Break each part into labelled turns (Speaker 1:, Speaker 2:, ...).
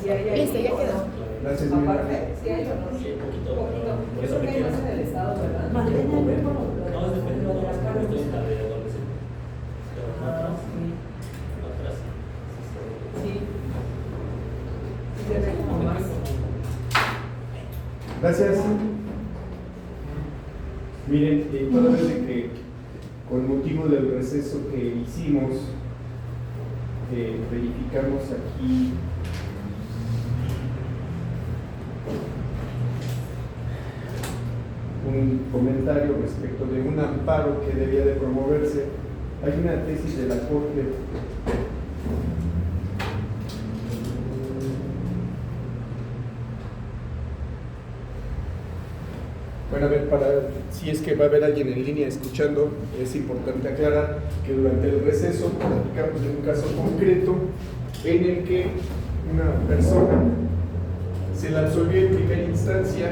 Speaker 1: si hay ahí.
Speaker 2: Listo, ya quedó.
Speaker 3: Gracias,
Speaker 1: Aparte, si hay o no.
Speaker 4: Sí, un poquito.
Speaker 1: Yo creo que hay más en el estado, ¿verdad?
Speaker 4: No, es dependiendo
Speaker 1: Lo de las caras.
Speaker 4: de la de adolescente. Pero
Speaker 1: Ah,
Speaker 4: otras,
Speaker 1: sí.
Speaker 4: otras sí.
Speaker 1: Sí. Sí se ve como más.
Speaker 3: Gracias. Miren, toda vez de que con motivo del receso que hicimos, verificamos aquí un comentario respecto de un amparo que debía de promoverse. Hay una tesis de la Corte Bueno, a ver, si es que va a haber alguien en línea escuchando, es importante aclarar que durante el receso platicamos de un caso concreto en el que una persona se le absolvió en primera instancia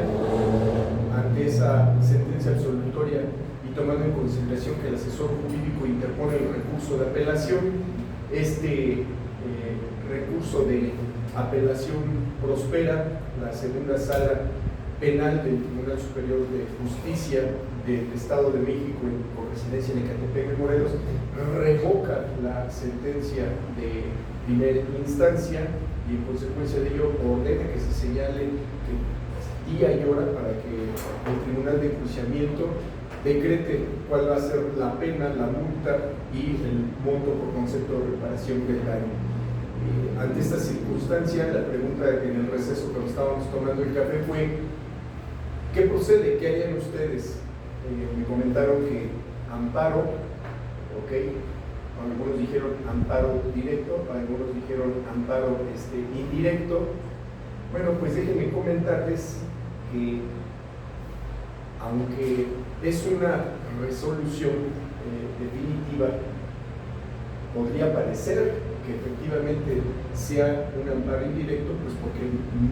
Speaker 3: ante esa sentencia absolutoria y tomando en consideración que el asesor jurídico interpone el recurso de apelación, este recurso de apelación prospera. La segunda sala penal del Tribunal Superior de Justicia del Estado de México con residencia en Ecatepec de Morelos revoca la sentencia de primera instancia y en consecuencia de ello ordena que se señale día y hora para que el Tribunal de Enjuiciamiento decrete cuál va a ser la pena, la multa y el monto por concepto de reparación del daño. Ante esta circunstancia, la pregunta en el receso cuando estábamos tomando el café fue: ¿qué procede? ¿Qué harían ustedes? Me comentaron que amparo, ok, algunos dijeron amparo directo, algunos dijeron amparo indirecto. Bueno, pues déjenme comentarles que aunque es una resolución definitiva, podría parecer que efectivamente sea un amparo indirecto, pues porque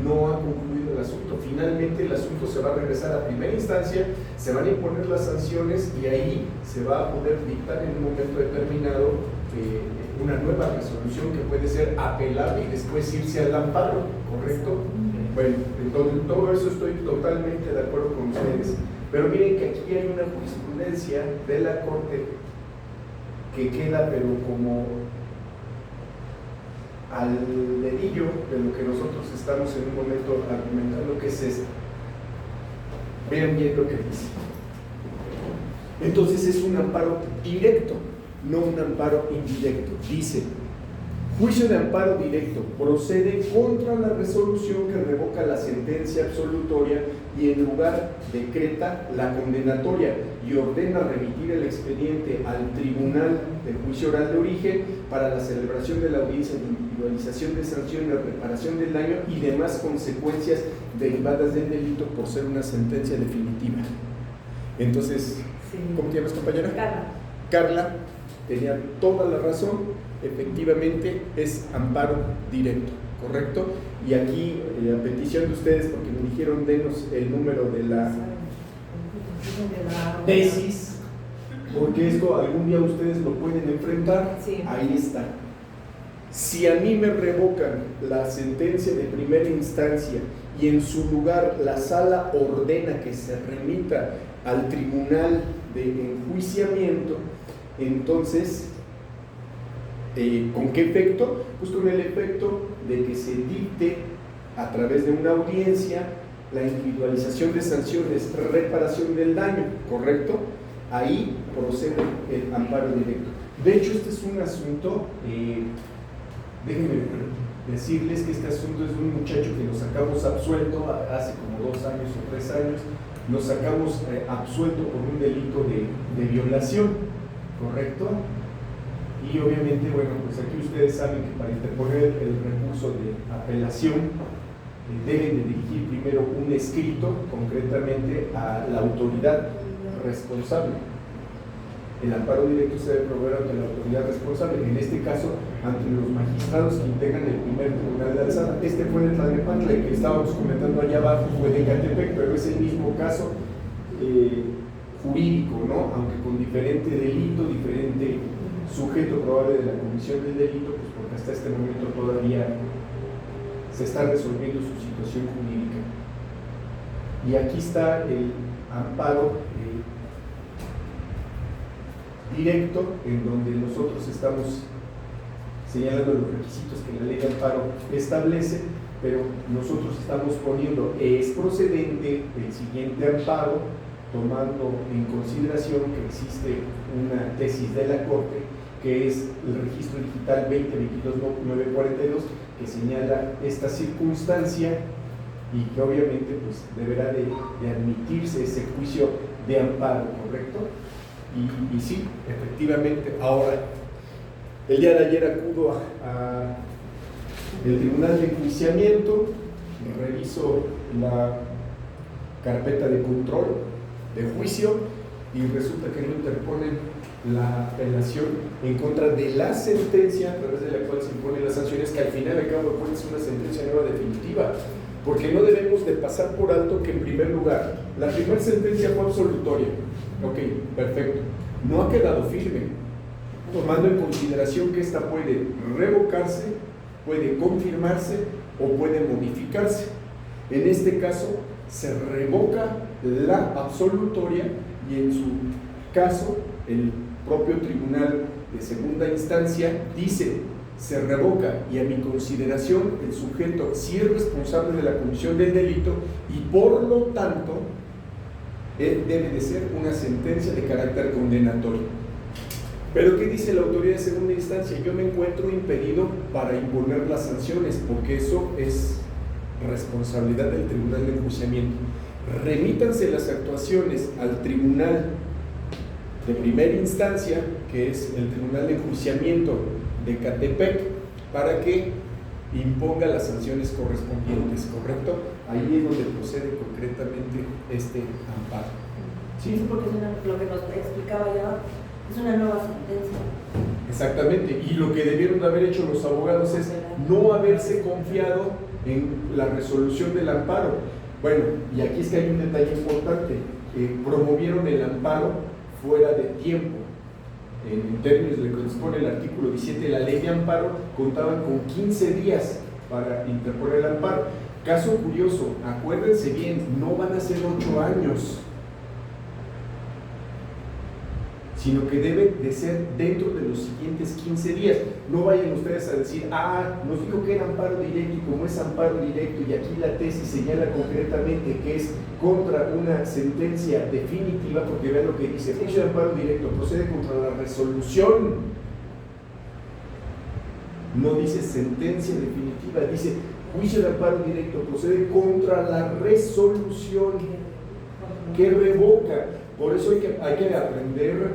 Speaker 3: no ha concluido el asunto. Finalmente el asunto se va a regresar a primera instancia, se van a imponer las sanciones y ahí se va a poder dictar en un momento determinado una nueva resolución que puede ser apelable y después irse al amparo, ¿correcto? Bueno, entonces todo eso estoy totalmente de acuerdo con ustedes, pero miren que aquí hay una jurisprudencia de la Corte que queda pero como al dedillo de lo que nosotros estamos en un momento argumentando, que es esto. Vean bien lo que dice. Entonces es un amparo directo, no un amparo indirecto. Dice: juicio de amparo directo procede contra la resolución que revoca la sentencia absolutoria y en lugar decreta la condenatoria y ordena remitir el expediente al Tribunal de Juicio Oral de Origen para la celebración de la audiencia de individualización de sanción, de reparación del daño y demás consecuencias derivadas del delito por ser una sentencia definitiva. Entonces,
Speaker 1: Sí.
Speaker 3: ¿cómo te llamas, compañera?
Speaker 1: Carla.
Speaker 3: Carla tenía toda la razón, efectivamente es amparo directo, ¿correcto? Y aquí, a petición de ustedes, porque me dijeron denos el número de la tesis, porque esto algún día ustedes lo pueden enfrentar,
Speaker 1: Sí.
Speaker 3: ahí está. Si a mí me revocan la sentencia de primera instancia y en su lugar la sala ordena que se remita al Tribunal de Enjuiciamiento, entonces, ¿con qué efecto? Pues con el efecto de que se dicte a través de una audiencia la individualización de sanciones, reparación del daño, ¿correcto? Ahí procede el amparo directo. De hecho, este es un asunto, déjenme decirles que este asunto es de un muchacho que lo sacamos absuelto hace como 2 años o 3 años, lo sacamos absuelto por un delito de violación, ¿correcto? Y obviamente, bueno, pues aquí ustedes saben que para interponer el recurso de apelación deben de dirigir primero un escrito concretamente a la autoridad responsable. El amparo directo se debe promover ante la autoridad responsable, en este caso ante los magistrados que integran el primer tribunal de alzada. Este fue de Tlalnepantla, el que estábamos comentando allá abajo fue de Ecatepec, pero es el mismo caso jurídico, ¿no? Aunque con diferente delito, diferente sujeto probable de la comisión del delito, pues porque hasta este momento todavía se está resolviendo su situación jurídica. Y aquí está el amparo directo, en donde nosotros estamos señalando los requisitos que la ley de amparo establece, pero nosotros estamos poniendo es procedente el siguiente amparo, tomando en consideración que existe una tesis de la Corte, que es el registro digital 2022-942, que señala esta circunstancia y que obviamente pues, deberá de admitirse ese juicio de amparo, ¿correcto? Y sí, efectivamente, ahora, el día de ayer acudo a el Tribunal de Enjuiciamiento, reviso la carpeta de control de juicio y resulta que no interponen la apelación en contra de la sentencia a través de la cual se imponen las sanciones, que al final al cabo de cuentas es una sentencia nueva definitiva, porque no debemos de pasar por alto que en primer lugar la primera sentencia fue absolutoria. Ok, perfecto, no ha quedado firme, tomando en consideración que esta puede revocarse, puede confirmarse o puede modificarse. En este caso se revoca la absolutoria y en su caso el propio tribunal de segunda instancia dice: se revoca y a mi consideración el sujeto sí es responsable de la comisión del delito y por lo tanto debe de ser una sentencia de carácter condenatorio. Pero ¿qué dice la autoridad de segunda instancia? Yo me encuentro impedido para imponer las sanciones, porque eso es responsabilidad del Tribunal de Enjuiciamiento. Remítanse las actuaciones al Tribunal de primera instancia, que es el Tribunal de Enjuiciamiento de Catepec, para que imponga las sanciones correspondientes, ¿correcto? Ahí es donde procede concretamente este amparo.
Speaker 1: Sí, porque es lo que nos explicaba ya, es una nueva sentencia.
Speaker 3: Exactamente, y lo que debieron de haber hecho los abogados es no haberse confiado en la resolución del amparo. Bueno, y aquí es que hay un detalle importante: promovieron el amparo fuera de tiempo. En términos de lo que dispone el artículo 17 de la ley de amparo, contaban con 15 días para interponer el amparo. Caso curioso, acuérdense bien, no van a ser 8 años, sino que debe de ser dentro de los siguientes 15 días. No vayan ustedes a decir: nos dijo que era amparo directo, y como es amparo directo y aquí la tesis señala concretamente que es contra una sentencia definitiva, porque vean lo que dice: juicio de amparo directo procede contra la resolución. No dice sentencia definitiva, dice juicio de amparo directo procede contra la resolución que revoca. Por eso hay que aprender,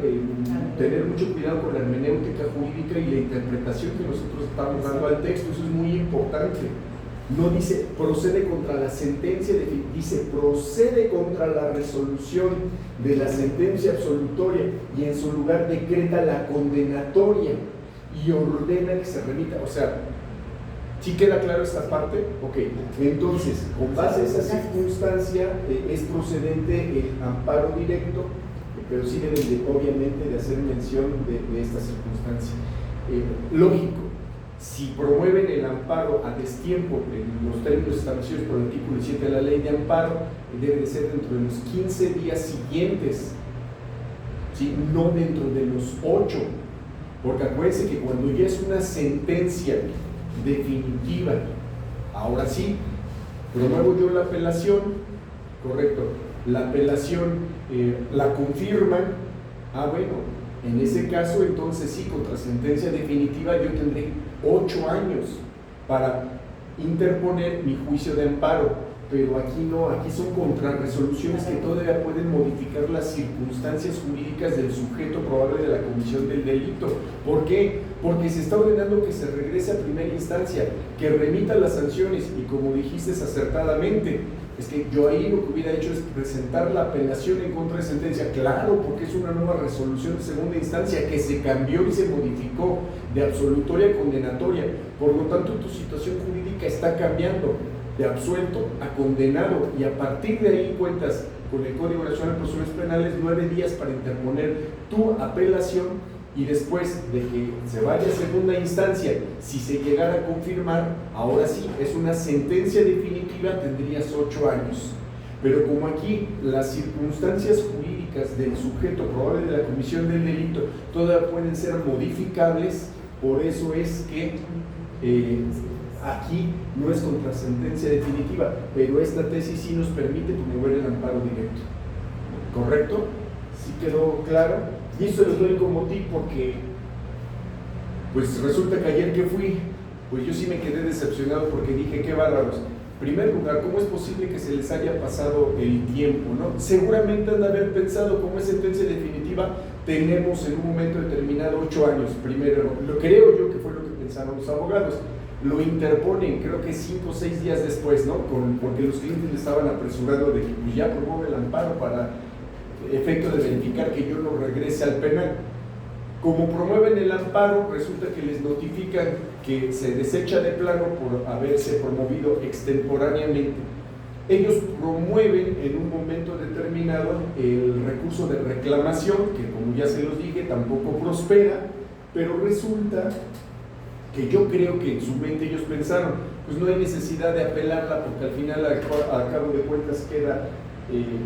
Speaker 3: tener mucho cuidado con la hermenéutica jurídica y la interpretación que nosotros estamos dando al texto. Eso es muy importante. No dice procede contra la sentencia, dice procede contra la resolución de la sentencia absolutoria y en su lugar decreta la condenatoria y ordena que se remita. O sea, ¿sí queda claro esta parte? Ok, entonces, con base a esa circunstancia, es procedente el amparo directo, pero sí deben obviamente de hacer mención de esta circunstancia. Lógico, si promueven el amparo a destiempo en los términos establecidos por el artículo 17 de la ley de amparo, debe de ser dentro de los 15 días siguientes, ¿sí? No dentro de los 8, porque acuérdense que cuando ya es una sentencia definitiva, ahora sí, promuevo yo la apelación, correcto, la apelación la confirman, bueno, en ese caso entonces sí, contra sentencia definitiva yo tendré 8 años para interponer mi juicio de amparo, pero aquí no, aquí son contrarresoluciones que todavía pueden modificar las circunstancias jurídicas del sujeto probable de la comisión del delito. ¿Por qué? Porque se está ordenando que se regrese a primera instancia, que remita las sanciones, y como dijiste acertadamente, es que yo ahí lo que hubiera hecho es presentar la apelación en contra de sentencia. Claro, porque es una nueva resolución de segunda instancia que se cambió y se modificó de absolutoria a condenatoria. Por lo tanto, tu situación jurídica está cambiando de absuelto a condenado, y a partir de ahí cuentas con el Código Nacional de Procedimientos Penales 9 días para interponer tu apelación y después de que se vaya a segunda instancia, si se llegara a confirmar, ahora sí, es una sentencia definitiva, tendrías 8 años. Pero como aquí las circunstancias jurídicas del sujeto probable de la comisión del delito todavía pueden ser modificables, por eso es que aquí no es contra sentencia definitiva, pero esta tesis sí nos permite promover el amparo directo. ¿Correcto? ¿Sí quedó claro? Y eso les doy como tip porque pues resulta que ayer que fui, pues yo sí me quedé decepcionado porque dije, qué bárbaros. En primer lugar, ¿cómo es posible que se les haya pasado el tiempo, no? Seguramente han de haber pensado, como es sentencia definitiva, tenemos en un momento determinado 8 años. Primero, lo creo yo que fue lo que pensaron los abogados. Lo interponen, creo que 5 o 6 días después, ¿no? Porque los clientes le estaban apresurando de que pues, ya promueve el amparo para efecto de verificar que yo no regrese al penal. Como promueven el amparo, resulta que les notifican que se desecha de plano por haberse promovido extemporáneamente. Ellos promueven en un momento determinado el recurso de reclamación, que como ya se los dije, tampoco prospera, pero resulta que yo creo que en su mente ellos pensaron, pues no hay necesidad de apelarla porque al final, a cabo de cuentas, queda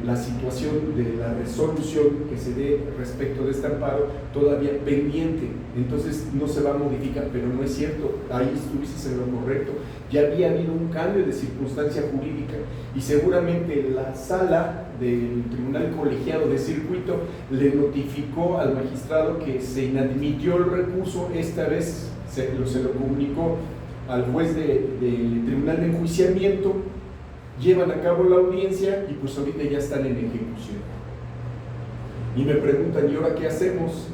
Speaker 3: la situación de la resolución que se dé respecto de este amparo todavía pendiente, entonces no se va a modificar, pero no es cierto, ahí estuviste en lo correcto, ya había habido un cambio de circunstancia jurídica y seguramente la sala del Tribunal Colegiado de Circuito le notificó al magistrado que se inadmitió el recurso, esta vez se lo comunicó al juez del Tribunal de Enjuiciamiento, llevan a cabo la audiencia y pues ahorita ya están en ejecución. Y me preguntan, ¿y ahora qué hacemos?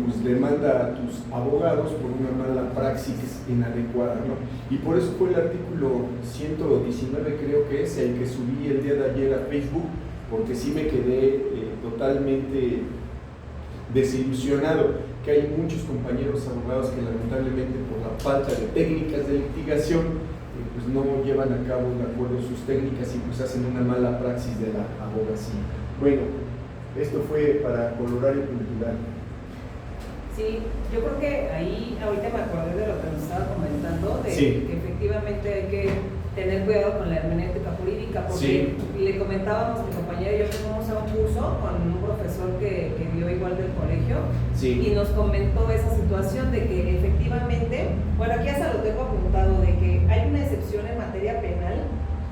Speaker 3: Pues demanda a tus abogados por una mala praxis inadecuada, ¿no? Y por eso fue el artículo 119, creo que es, el que subí el día de ayer a Facebook, porque sí me quedé totalmente desilusionado, que hay muchos compañeros abogados que lamentablemente por la falta de técnicas de litigación pues no llevan a cabo de acuerdo sus técnicas y pues hacen una mala praxis de la abogacía. Bueno, esto fue para Colorario Cultural.
Speaker 2: Sí, yo creo que ahí ahorita me acordé de lo que nos estaba comentando, de
Speaker 3: Sí.
Speaker 2: que efectivamente hay que tener cuidado con la hermenéutica jurídica, porque
Speaker 3: Sí.
Speaker 2: le comentábamos, mi compañera y yo fuimos a un curso con un profesor que dio igual del colegio,
Speaker 3: Sí.
Speaker 2: y nos comentó esa situación de que efectivamente, bueno, aquí hasta lo tengo apuntado, de que hay una excepción en materia penal,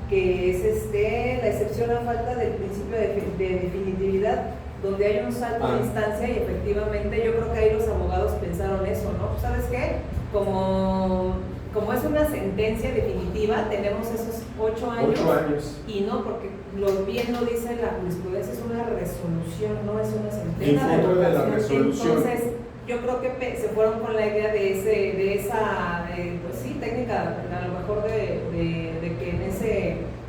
Speaker 2: que es la excepción a falta del principio de definitividad, donde hay un salto de instancia, y efectivamente yo creo que ahí los abogados pensaron eso, ¿no? ¿Sabes qué? Como es una sentencia definitiva, tenemos esos 8 años.
Speaker 3: 8 años.
Speaker 2: Y no, porque bien lo dice la jurisprudencia, es una resolución, no es una sentencia.
Speaker 3: En contra de la resolución.
Speaker 2: Entonces, yo creo que se fueron con la idea de esa pues sí, técnica, a lo mejor de que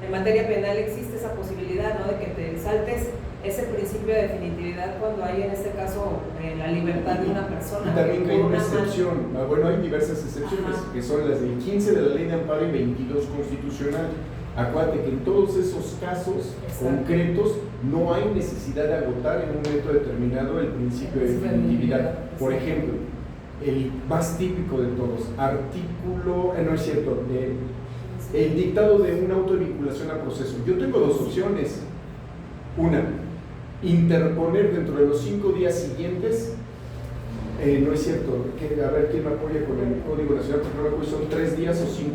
Speaker 2: en materia penal existe esa posibilidad, ¿no? De que te saltes ese principio de definitividad cuando hay en este caso la libertad de una persona.
Speaker 3: Y también hay una
Speaker 2: mala-
Speaker 3: excepción, bueno, hay diversas excepciones,
Speaker 2: Ajá.
Speaker 3: que son las del 15 de la Ley de Amparo y 22 constitucional. Acuérdate que en todos esos casos
Speaker 2: Exacto.
Speaker 3: concretos no hay necesidad de agotar en un momento determinado el principio de definitividad. Por ejemplo, el más típico de todos, artículo, no es cierto, el dictado de una auto de vinculación a proceso. Yo tengo dos opciones. Una, interponer dentro de los 5 días siguientes. No es cierto, a ver quién me apoya con el Código Nacional, porque no me acuerdo, son 3 días o 5.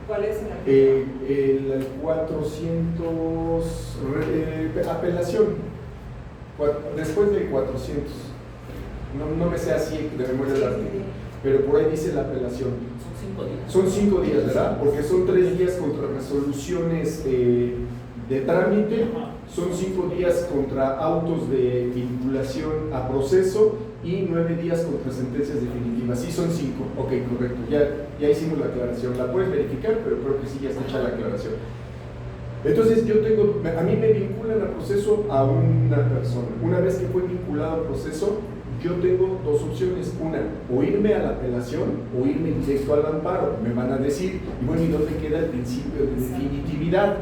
Speaker 2: ¿Cuál es la
Speaker 3: El 400, apelación, después del 400, no me sé así de memoria el artículo, pero por ahí dice la apelación.
Speaker 4: Son 5 días.
Speaker 3: Son 5 días, ¿verdad? Porque son 3 días contra resoluciones de trámite, son 5 días contra autos de vinculación a proceso y 9 días contra sentencias definitivas. Sí, son 5. Ok, correcto. Ya hicimos la aclaración. La puedes verificar, pero creo que sí ya está hecha la aclaración. Entonces a mí me vinculan a proceso a una persona. Una vez que fue vinculado a proceso, yo tengo dos opciones. Una, o irme a la apelación o irme directo al amparo. Me van a decir, y bueno, ¿y dónde queda el principio de definitividad?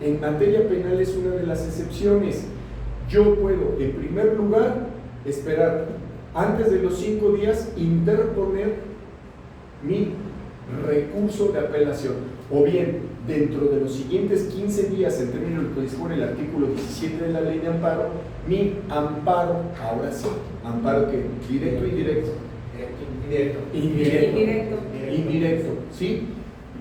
Speaker 3: En materia penal es una de las excepciones. Yo puedo, en primer lugar, esperar antes de los 5 días, interponer mi recurso de apelación, o bien dentro de los siguientes 15 días, en términos de lo que dispone el artículo 17 de la ley de amparo, mi amparo, ahora sí, amparo que directo e indirecto. Indirecto, ¿sí?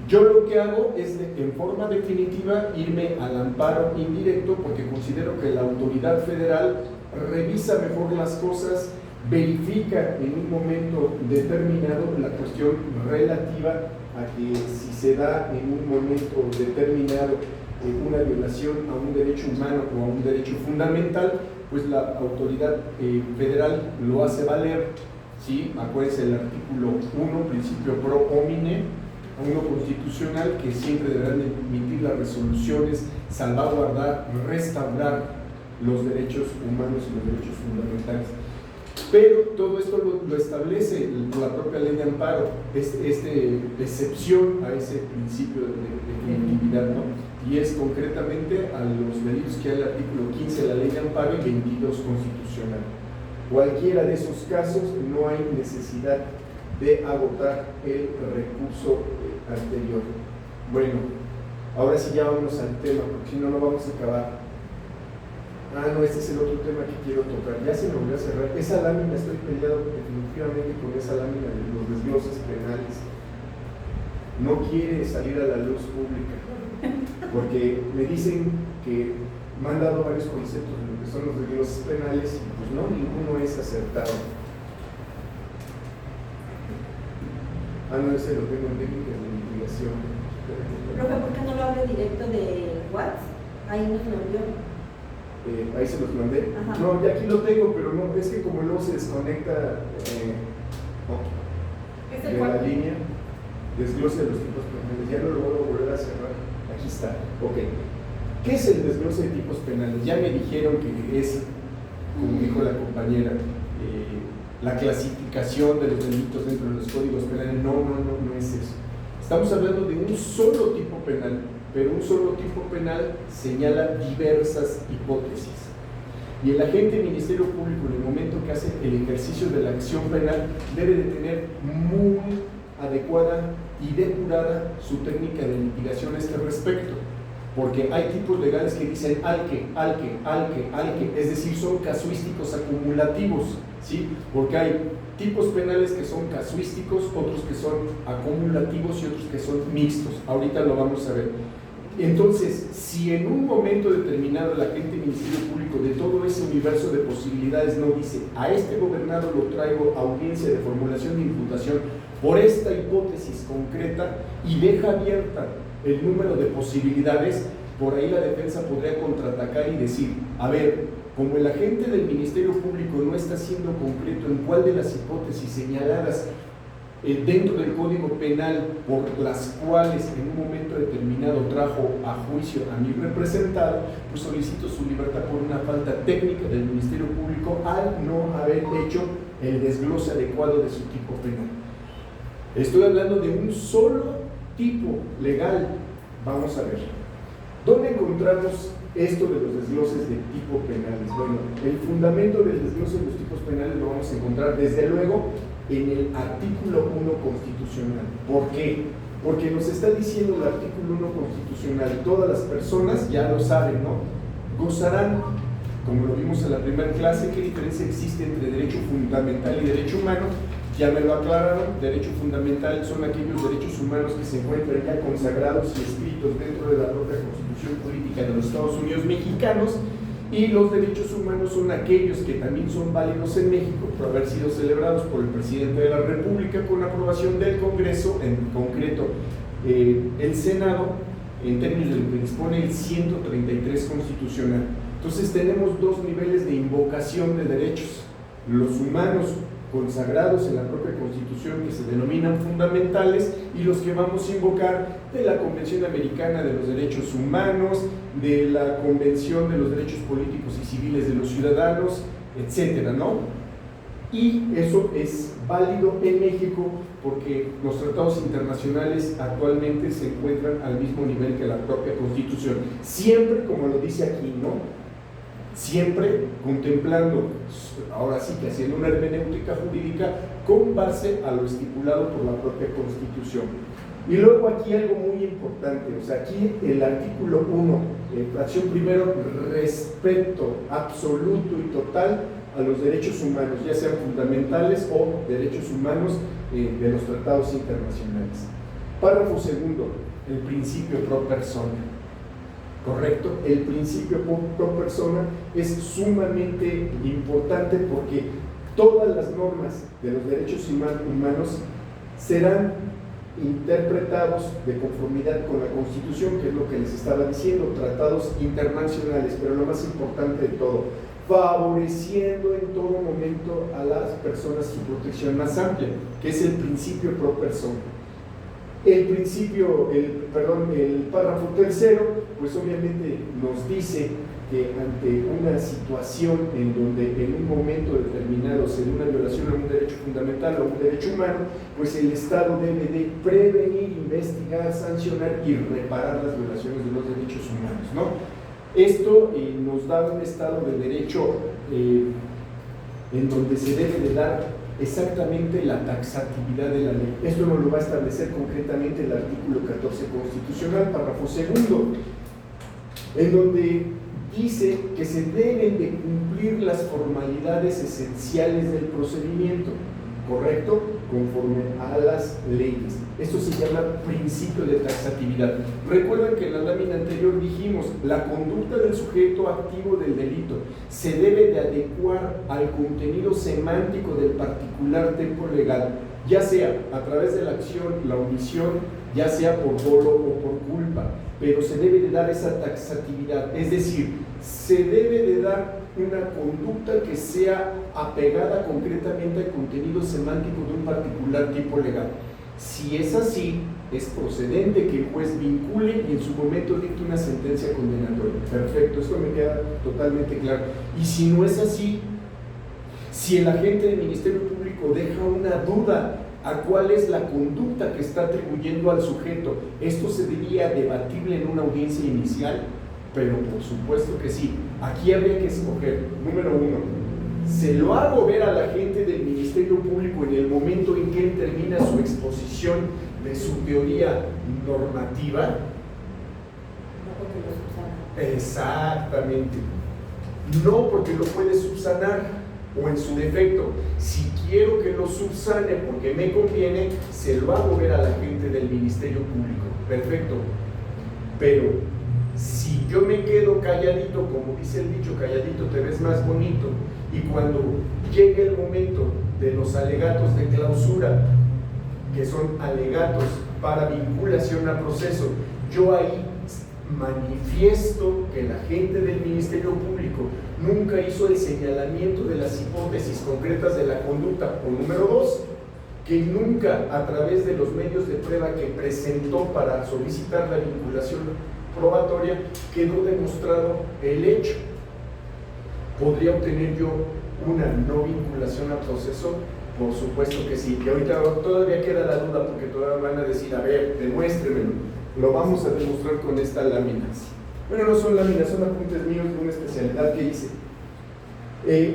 Speaker 3: Yo lo que hago es, en forma definitiva, irme al amparo indirecto, porque considero que la autoridad federal revisa mejor las cosas, verifica en un momento determinado la cuestión relativa a que si se da en un momento determinado una violación a un derecho humano o a un derecho fundamental, pues la autoridad federal lo hace valer, ¿sí? Acuérdense el artículo 1, principio pro homine, 1 constitucional, que siempre deberán emitir las resoluciones, salvaguardar, restaurar los derechos humanos y los derechos fundamentales. Pero todo esto lo establece la propia ley de amparo, excepción a ese principio de definitividad, ¿no? Y es concretamente a los delitos que hay el artículo 15 de la ley de amparo y 22 constitucional. Cualquiera de esos casos no hay necesidad de agotar el recurso anterior. Bueno, ahora sí ya vamos al tema, porque si no, no vamos a acabar. Ah, no, este es el otro tema que quiero tocar. Ya se me volvió a cerrar. Esa lámina, estoy peleado definitivamente con esa lámina de los desgloses penales. No quiere salir a la luz pública, porque me dicen que me han dado varios conceptos de lo que son los desgloses penales y pues no, ninguno es acertado. Ah, no, ese lo tengo en técnicas de litigación.
Speaker 1: Profe, ¿por qué no lo habla directo de WhatsApp? Ahí nos lo envió.
Speaker 3: Ahí se los mandé.
Speaker 1: Ajá.
Speaker 3: No, ya aquí lo tengo, pero no, es que como luego se desconecta de la línea, desglose de los tipos penales, ya no lo voy a volver a cerrar. Aquí está. Ok. ¿Qué es el desglose de tipos penales? Ya me dijeron que es, como dijo la compañera, la clasificación de los delitos dentro de los códigos penales. No es eso. Estamos hablando de un solo tipo penal, pero un solo tipo penal señala diversas hipótesis. Y el agente del Ministerio Público, en el momento que hace el ejercicio de la acción penal, debe de tener muy adecuada y depurada su técnica de litigación a este respecto. Porque hay tipos legales que dicen al que, es decir, son casuísticos acumulativos, ¿sí? Porque hay tipos penales que son casuísticos, otros que son acumulativos y otros que son mixtos. Ahorita lo vamos a ver. Entonces, si en un momento determinado el agente del Ministerio Público de todo ese universo de posibilidades no dice a este gobernado lo traigo a audiencia de formulación de imputación por esta hipótesis concreta y deja abierta el número de posibilidades, por ahí la defensa podría contraatacar y decir, a ver, como el agente del Ministerio Público no está siendo concreto en cuál de las hipótesis señaladas dentro del Código Penal por las cuales en un momento determinado trajo a juicio a mi representado, pues solicito su libertad por una falta técnica del Ministerio Público al no haber hecho el desglose adecuado de su tipo penal. Estoy hablando de un solo tipo legal. Vamos a ver, ¿dónde encontramos esto de los desgloses de tipo penales? Bueno, el fundamento del desglose de los tipos penales lo vamos a encontrar desde luego en el artículo 1 constitucional. ¿Por qué? Porque nos está diciendo el artículo 1 constitucional, todas las personas, ya lo saben, ¿no? Gozarán, como lo vimos en la primera clase, ¿qué diferencia existe entre derecho fundamental y derecho humano? Ya me lo aclararon. Derecho fundamental son aquellos derechos humanos que se encuentran ya consagrados y escritos dentro de la propia Constitución Política de los Estados Unidos Mexicanos, y los derechos humanos son aquellos que también son válidos en México por haber sido celebrados por el presidente de la República con aprobación del Congreso, en concreto el Senado, en términos de lo que dispone el 133 constitucional. Entonces tenemos dos niveles de invocación de derechos: los humanos consagrados en la propia Constitución, que se denominan fundamentales, y los que vamos a invocar de la Convención Americana de los Derechos Humanos, de la Convención de los Derechos Políticos y Civiles de los Ciudadanos, etcétera, ¿no? Y eso es válido en México porque los tratados internacionales actualmente se encuentran al mismo nivel que la propia Constitución. Siempre, como lo dice aquí, ¿no? siempre contemplando, ahora sí que haciendo una hermenéutica jurídica con base a lo estipulado por la propia Constitución. Y luego aquí algo muy importante, o sea, aquí el artículo 1, fracción primero, respeto absoluto y total a los derechos humanos, ya sean fundamentales o derechos humanos de los tratados internacionales. Párrafo segundo, el principio pro persona. ¿Correcto? El principio pro persona es sumamente importante porque todas las normas de los derechos humanos serán interpretados de conformidad con la Constitución, que es lo que les estaba diciendo, tratados internacionales, pero lo más importante de todo, favoreciendo en todo momento a las personas su protección más amplia, que es el principio pro persona. El párrafo tercero, pues obviamente nos dice que ante una situación en donde en un momento determinado se dé una violación a un derecho fundamental o a un derecho humano, pues el Estado debe de prevenir, investigar, sancionar y reparar las violaciones de los derechos humanos, ¿no? Esto nos da un Estado de Derecho en donde se debe de dar exactamente la taxatividad de la ley. Esto nos lo va a establecer concretamente el artículo 14 constitucional, párrafo segundo, en donde dice que se deben de cumplir las formalidades esenciales del procedimiento, ¿correcto? Conforme a las leyes. Esto se llama principio de taxatividad. Recuerden que en la lámina anterior dijimos, la conducta del sujeto activo del delito se debe de adecuar al contenido semántico del particular tempo legal, ya sea a través de la acción, la omisión, ya sea por dolo o por culpa, pero se debe de dar esa taxatividad, es decir, se debe de dar una conducta que sea apegada concretamente al contenido semántico de un particular tipo legal. Si es así, es procedente que el juez vincule y en su momento dicte una sentencia condenatoria. Perfecto, esto me queda totalmente claro. Y si no es así, si el agente del Ministerio Público deja una duda a cuál es la conducta que está atribuyendo al sujeto, esto se diría debatible en una audiencia inicial, pero por supuesto que sí. Aquí habría que escoger, número uno, se lo hago ver al agente del Ministerio Público en el momento en que él termina su exposición de su teoría normativa.
Speaker 1: No porque lo subsana.
Speaker 3: Exactamente. No porque lo puede subsanar, o en su defecto, si quiero que lo subsane porque me conviene, se lo hago ver al agente del Ministerio Público. Perfecto. Pero si yo me quedo calladito, como dice el dicho, calladito te ves más bonito, y cuando llegue el momento de los alegatos de clausura, que son alegatos para vinculación a proceso, yo ahí manifiesto que el agente del Ministerio Público nunca hizo el señalamiento de las hipótesis concretas de la conducta, o número dos, que nunca a través de los medios de prueba que presentó para solicitar la vinculación probatoria quedó demostrado el hecho. ¿Podría obtener yo una no vinculación a proceso? Por supuesto que sí, y ahorita todavía queda la duda porque todavía van a decir, a ver, demuéstremelo. Lo vamos a demostrar con esta lámina. Bueno, no son láminas, son apuntes míos de una especialidad que hice.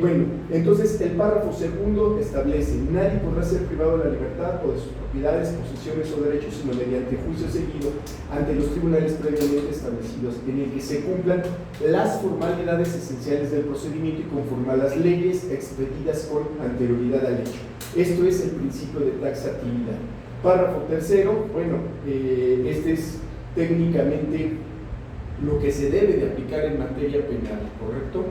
Speaker 3: Bueno, entonces el párrafo segundo establece: nadie podrá ser privado de la libertad o de sus propiedades, posesiones o derechos, sino mediante juicio seguido ante los tribunales previamente establecidos, en el que se cumplan las formalidades esenciales del procedimiento y conforme a las leyes expedidas con anterioridad al hecho. Esto es el principio de taxatividad. Párrafo tercero, bueno, este es técnicamente lo que se debe de aplicar en materia penal, ¿correcto?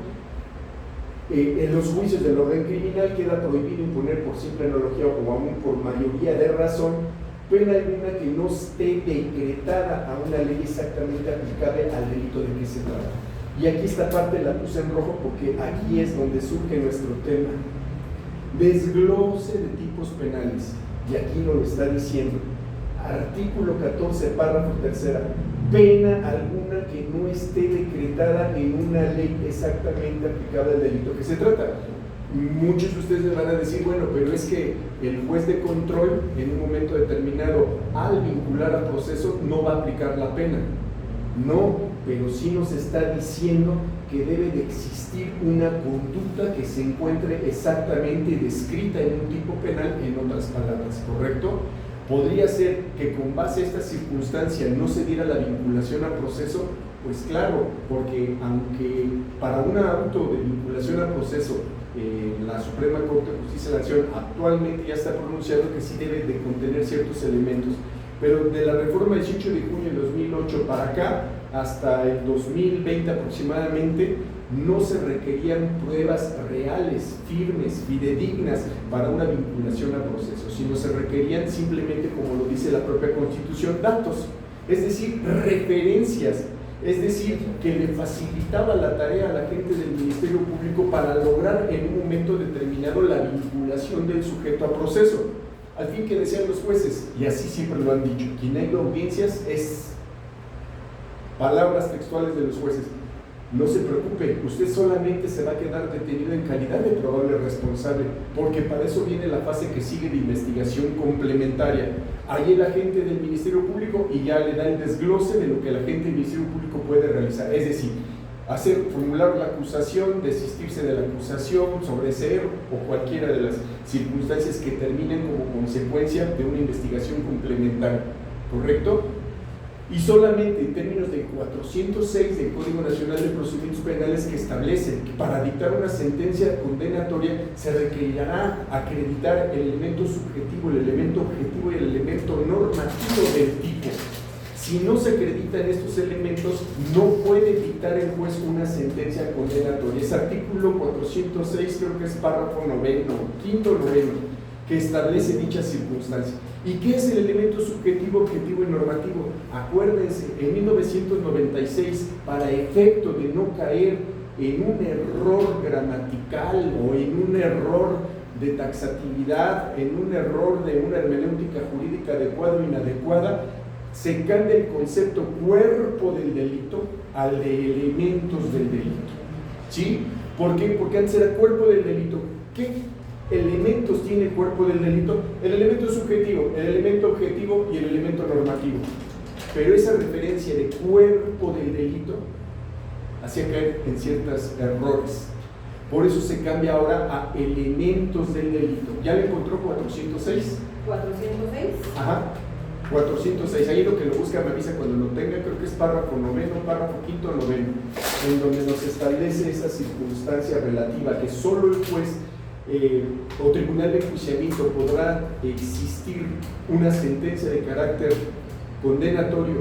Speaker 3: En los juicios del orden criminal queda prohibido imponer por simple analogía o aún por mayoría de razón pena alguna que no esté decretada a una ley exactamente aplicable al delito de que se trata. Y aquí esta parte la puse en rojo porque aquí es donde surge nuestro tema. Desglose de tipos penales, y aquí nos lo está diciendo. Artículo 14, párrafo tercera: pena alguna que no esté decretada en una ley exactamente aplicable al delito que se trata. Muchos de ustedes me van a decir, bueno, pero es que el juez de control en un momento determinado, al vincular a proceso, no va a aplicar la pena. No, pero sí nos está diciendo que debe de existir una conducta que se encuentre exactamente descrita en un tipo penal, en otras palabras, ¿correcto? ¿Podría ser que con base a esta circunstancia no se diera la vinculación a proceso? Pues claro, porque aunque para un auto de vinculación a proceso la Suprema Corte de Justicia de la Nación actualmente ya está pronunciado que sí debe de contener ciertos elementos, pero de la reforma 18 de junio de 2008 para acá, hasta el 2020 aproximadamente, no se requerían pruebas reales, firmes, fidedignas para una vinculación a proceso, sino se requerían simplemente, como lo dice la propia Constitución, datos, es decir, referencias, es decir, que le facilitaba la tarea a la gente del Ministerio Público para lograr en un momento determinado la vinculación del sujeto a proceso. Al fin que decían los jueces, y así siempre lo han dicho, quien ha ido a audiencias es palabras textuales de los jueces. No se preocupe, usted solamente se va a quedar detenido en calidad de probable responsable, porque para eso viene la fase que sigue de investigación complementaria. Ahí el agente del Ministerio Público y ya le da el desglose de lo que el agente del Ministerio Público puede realizar, es decir, formular la acusación, desistirse de la acusación, sobreseer o cualquiera de las circunstancias que terminen como consecuencia de una investigación complementaria, ¿correcto? Y solamente en términos de 406 del Código Nacional de Procedimientos Penales, que establecen que para dictar una sentencia condenatoria se requerirá acreditar el elemento subjetivo, el elemento objetivo y el elemento normativo del tipo. Si no se acreditan estos elementos, no puede dictar el juez una sentencia condenatoria. Es artículo 406, creo que es párrafo noveno, quinto noveno, que establece dicha circunstancia. ¿Y qué es el elemento subjetivo, objetivo y normativo? Acuérdense, en 1996, para efecto de no caer en un error gramatical o en un error de taxatividad, en un error de una hermenéutica jurídica adecuada o inadecuada, se cambia el concepto cuerpo del delito al de elementos del delito. ¿Sí? ¿Por qué? Porque antes era cuerpo del delito. ¿Qué elementos tiene el cuerpo del delito? El elemento subjetivo, el elemento objetivo y el elemento normativo. Pero esa referencia de cuerpo del delito hacía caer en ciertos errores. Por eso se cambia ahora a elementos del delito. ¿Ya le encontró 406?
Speaker 2: ¿406?
Speaker 3: Ajá. 406, ahí lo que lo busca me avisa cuando lo tenga, creo que es párrafo noveno, párrafo quinto noveno, en donde nos establece esa circunstancia relativa que solo el juez o tribunal de enjuiciamiento podrá existir una sentencia de carácter condenatorio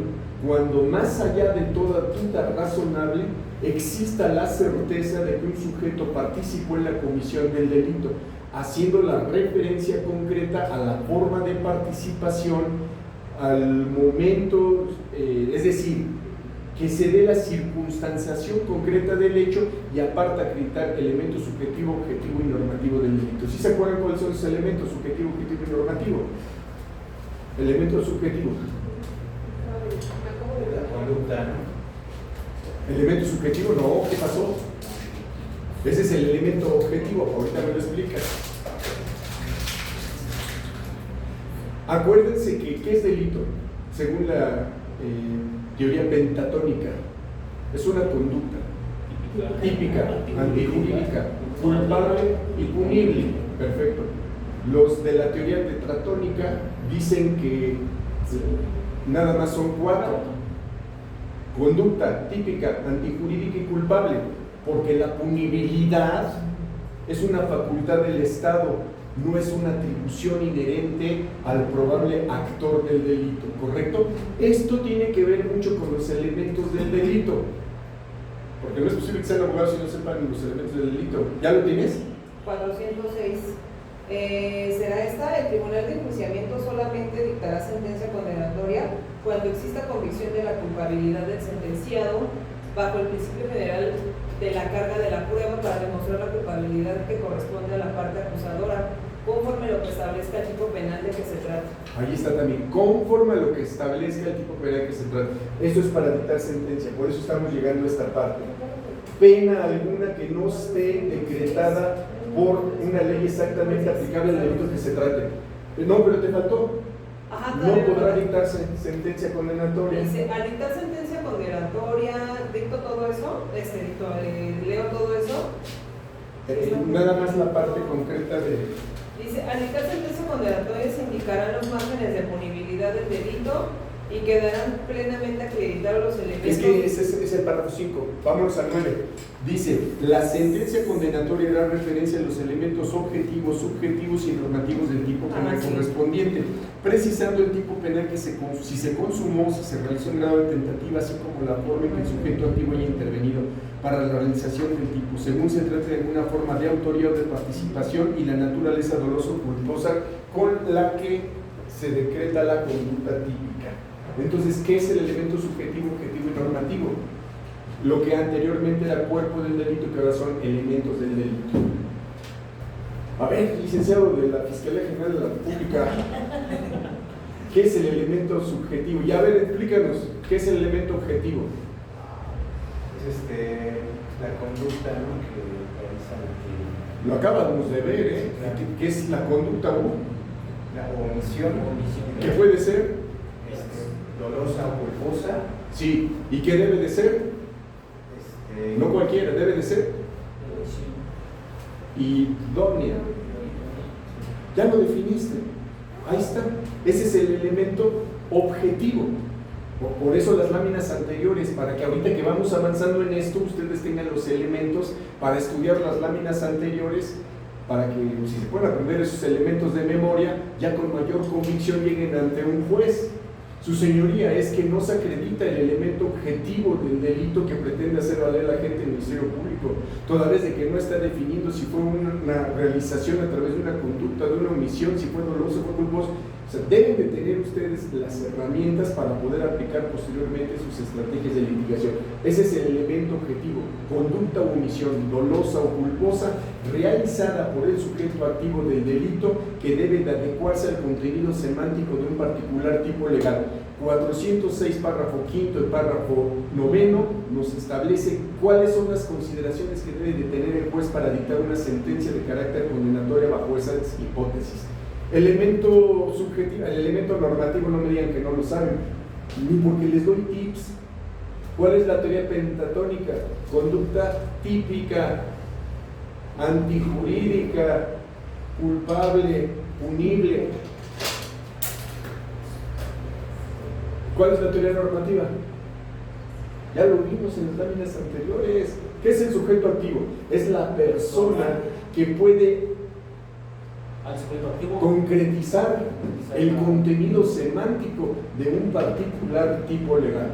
Speaker 3: cuando más allá de toda duda razonable exista la certeza de que un sujeto participó en la comisión del delito, haciendo la referencia concreta a la forma de participación, al momento, es decir, que se dé la circunstanciación concreta del hecho y aparte acreditar elementos subjetivo, objetivo y normativo del delito. ¿Sí se acuerdan cuáles son esos elementos subjetivo, objetivo y normativo? Elemento subjetivo.
Speaker 4: La conducta, ¿no?
Speaker 3: Elemento subjetivo, no, ¿qué pasó? Ese es el elemento objetivo, ahorita me lo explicas. Acuérdense que ¿qué es delito? Según la teoría pentatónica, es una conducta típica, antijurídica, culpable y punible. Perfecto. Los de la teoría tetratónica dicen que nada más son 4: conducta típica, antijurídica y culpable, porque la punibilidad es una facultad del Estado, no es una atribución inherente al probable actor del delito, ¿correcto? Esto tiene que ver mucho con los elementos del delito, porque no es posible que sean abogados y no sepan los elementos del delito. ¿Ya lo tienes?
Speaker 2: 406. Será esta: el tribunal de enjuiciamiento solamente dictará sentencia condenatoria cuando exista convicción de la culpabilidad del sentenciado bajo el principio general de la carga de la prueba para demostrar la culpabilidad que corresponde a la parte acusadora, conforme a lo que establezca el tipo penal de que se trata.
Speaker 3: Ahí está también, conforme a lo que establezca el tipo penal que se trata. Esto es para dictar sentencia, por eso estamos llegando a esta parte. Pena alguna que no esté decretada por una ley exactamente aplicable al delito que se trate. No, pero te faltó.
Speaker 2: Ajá,
Speaker 3: no podrá dictarse sentencia condenatoria.
Speaker 2: Dice: al dictar sentencia condenatoria, dicto todo eso, leo todo eso.
Speaker 3: Nada más la parte concreta de...
Speaker 2: Dice, al dictarse el texto condenatorio se indicarán los márgenes de punibilidad del delito y quedarán plenamente acreditados los elementos.
Speaker 3: Es que ese es el párrafo 5. Vámonos al 9. Dice, la sentencia condenatoria hará referencia a los elementos objetivos, subjetivos y normativos del tipo penal
Speaker 2: sí.
Speaker 3: correspondiente, precisando el tipo penal que si se consumó, si se realizó en grado de tentativa, así como la forma en que el sujeto activo haya intervenido para la realización del tipo, según se trate de alguna forma de autoría o de participación, y la naturaleza dolosa o culposa con la que se decreta la conducta típica. Entonces, ¿qué es el elemento subjetivo, objetivo y normativo? Lo que anteriormente era cuerpo del delito, que ahora son elementos del delito. A ver, licenciado de la Fiscalía General de la República, ¿qué es el elemento subjetivo? Y a ver, explícanos, ¿qué es el elemento objetivo?
Speaker 4: Es la conducta, ¿no?, que realiza el
Speaker 3: Lo acabamos de ver, ¿eh? ¿Qué es la conducta U?
Speaker 4: la omisión,
Speaker 3: ¿Qué puede ser?
Speaker 4: dolosa o culposa.
Speaker 3: Sí, ¿y qué debe de ser? No cualquiera, debe de ser idónea. Ya lo definiste, ahí está. Ese es el elemento objetivo. Por eso las láminas anteriores, para que ahorita que vamos avanzando en esto, ustedes tengan los elementos para estudiar las láminas anteriores, para que si se pueden aprender esos elementos de memoria, ya con mayor convicción lleguen ante un juez. Su señoría, es que no se acredita el elemento objetivo del delito que pretende hacer valer la gente del Ministerio Público, toda vez de que no está definiendo si fue una realización a través de una conducta, de una omisión, si fue doloso o fue culposo. O sea, deben de tener ustedes las herramientas para poder aplicar posteriormente sus estrategias de litigación. Ese es el elemento objetivo: conducta o omisión, dolosa o culposa, realizada por el sujeto activo del delito, que debe de adecuarse al contenido semántico de un particular tipo legal. 406, párrafo quinto y párrafo noveno nos establece cuáles son las consideraciones que debe de tener el juez para dictar una sentencia de carácter condenatoria bajo esas hipótesis. Elemento subjetivo, el elemento normativo, no me digan que no lo saben, ni porque les doy tips. ¿Cuál es la teoría pentatónica? Conducta típica, antijurídica, culpable, punible. ¿Cuál es la teoría normativa? Ya lo vimos en las láminas anteriores. ¿Qué es el sujeto activo? Es la persona que puede concretizar el contenido semántico de un particular tipo legal.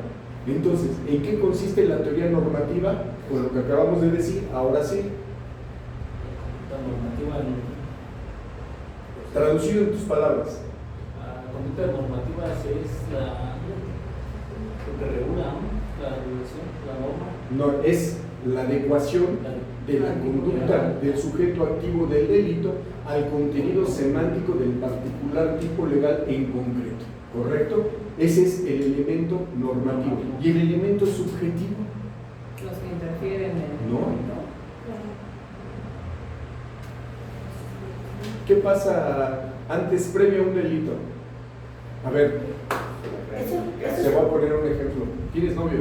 Speaker 3: Entonces, ¿en qué consiste la teoría normativa? Con lo que acabamos de decir, ahora sí.
Speaker 5: La normativa,
Speaker 3: Traducido en tus palabras.
Speaker 5: la conducta normativa es lo que regula, ¿no?, la regulación, la norma.
Speaker 3: No, es la adecuación de la conducta del sujeto activo del delito al contenido semántico del particular tipo legal en concreto, ¿correcto? Ese es el elemento normativo. ¿Y el elemento subjetivo?
Speaker 2: Los que interfieren en...
Speaker 3: No. ¿Qué pasa antes, previo a un delito? A ver, se va a poner un ejemplo. ¿Tienes novio?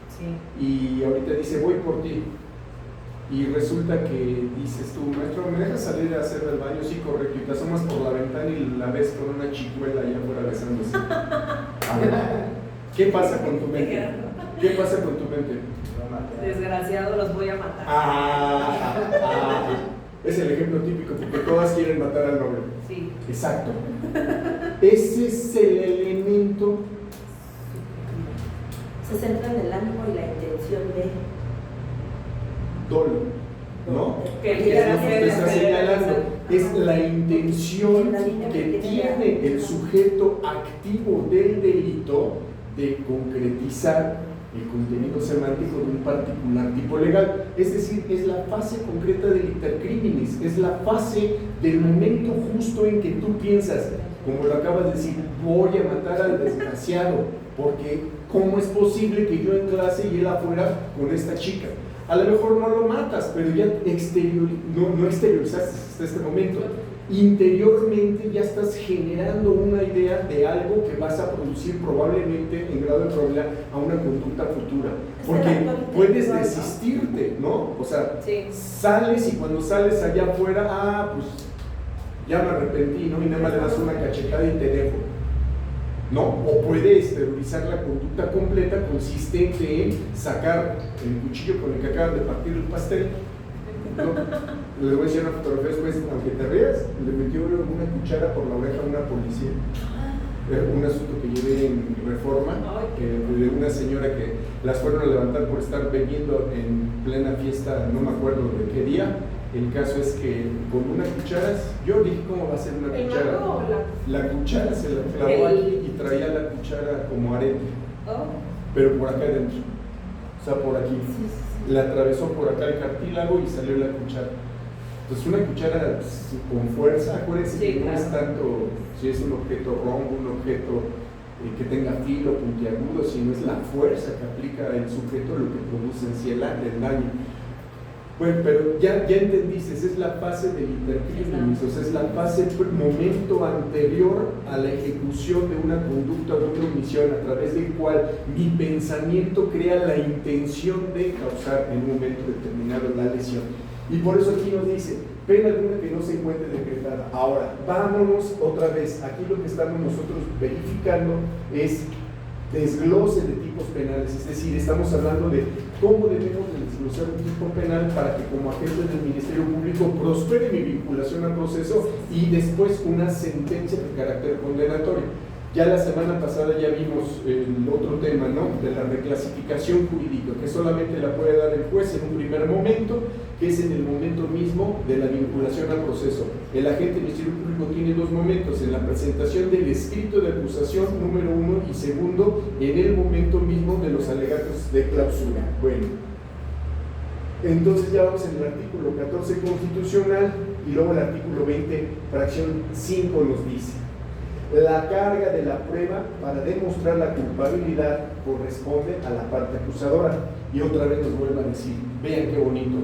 Speaker 2: Sí.
Speaker 3: Y ahorita dice, voy por ti. Y resulta que dices tú, maestro, ¿me dejas salir a hacer el baño? Sí, correcto. Y te asomas por la ventana y la ves con una chicuela allá afuera besándose. A ver, ¿qué pasa con tu mente? ¿Qué pasa con tu mente?
Speaker 2: Desgraciado, los voy a matar.
Speaker 3: Es el ejemplo típico, porque todas quieren matar al novio.
Speaker 2: Sí.
Speaker 3: Exacto. Ese es el elemento.
Speaker 1: Se centra en el ánimo y la intención de...
Speaker 3: dolo, ¿no?
Speaker 2: Que
Speaker 3: Es lo que te está señalando, es la intención que tiene el sujeto activo del delito de concretizar el contenido semántico de un particular tipo legal. Es decir, es la fase concreta del intercrímenes, es la fase del momento justo en que tú piensas, como lo acabas de decir, voy a matar al desgraciado, porque ¿cómo es posible que yo en clase y él afuera con esta chica? A lo mejor no lo matas, pero ya no exteriorizaste hasta este momento. interiormente ya estás generando una idea de algo que vas a producir probablemente en grado de probabilidad a una conducta futura. Porque puedes desistirte, ¿no? O sea,
Speaker 2: Sí.
Speaker 3: sales y cuando sales allá afuera, pues ya me arrepentí, ¿no? Y nada más le das una cachetada y te dejo, ¿no? O puedes terrorizar la conducta completa consistente en sacar el cuchillo con el que acaban de partir el pastel, ¿no? Les voy a enseñar una fotografía después, aunque te rías, le metió una cuchara por la oreja a una policía. Un asunto que llevé en Reforma, de una señora que las fueron a levantar por estar bebiendo en plena fiesta, no me acuerdo de qué día. El caso es que con una cuchara, yo dije, ¿cómo va a ser una
Speaker 2: ¿El
Speaker 3: cuchara?
Speaker 2: mango o
Speaker 3: La cuchara se la clavó aquí y traía la cuchara como arete, pero por acá adentro, o sea, por aquí. La atravesó por acá el cartílago y salió la cuchara. Entonces una cuchara con fuerza, acuérdense que no es tanto si es un objeto rombo, un objeto que tenga filo puntiagudo, sino es la fuerza que aplica el sujeto lo que produce en sí el daño. Bueno, pero ya entendiste, esa es la fase del intercrimen, o sea, es la fase, el momento anterior a la ejecución de una conducta o de una omisión, a través del cual mi pensamiento crea la intención de causar en un momento determinado la lesión. Y por eso aquí nos dice, pena alguna que no se encuentre decretada. Ahora, vámonos otra vez, aquí lo que estamos nosotros verificando es desglose de tipos penales, es decir, estamos hablando de cómo debemos de desglosar un tipo penal para que como agente del Ministerio Público prospere mi vinculación al proceso y después una sentencia de carácter condenatorio. Ya la semana pasada ya vimos el otro tema, ¿no?, de la reclasificación jurídica, que solamente la puede dar el juez en un primer momento, que es en el momento mismo de la vinculación al proceso. El agente del Ministerio Público tiene dos momentos: en la presentación del escrito de acusación, número 1, y segundo, en el momento mismo de los alegatos de clausura. Bueno, entonces ya vamos en el artículo 14 constitucional y luego el artículo 20, fracción 5 nos dice: la carga de la prueba para demostrar la culpabilidad corresponde a la parte acusadora. Y otra vez nos vuelve a decir, vean qué bonito,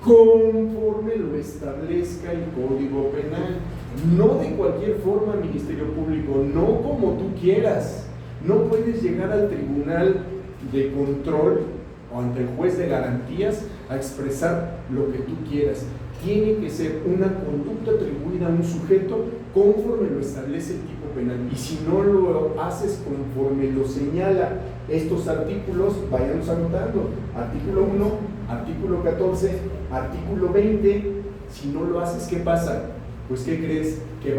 Speaker 3: conforme lo establezca el Código Penal, no de cualquier forma, Ministerio Público, no como tú quieras. No puedes llegar al tribunal de control o ante el juez de garantías a expresar lo que tú quieras. Tiene que ser una conducta atribuida a un sujeto conforme lo establece el tipo penal. Y si no lo haces conforme lo señala estos artículos, váyanos anotando: artículo 1, artículo 14, artículo 20. Si no lo haces, ¿qué pasa? Pues ¿qué crees? Que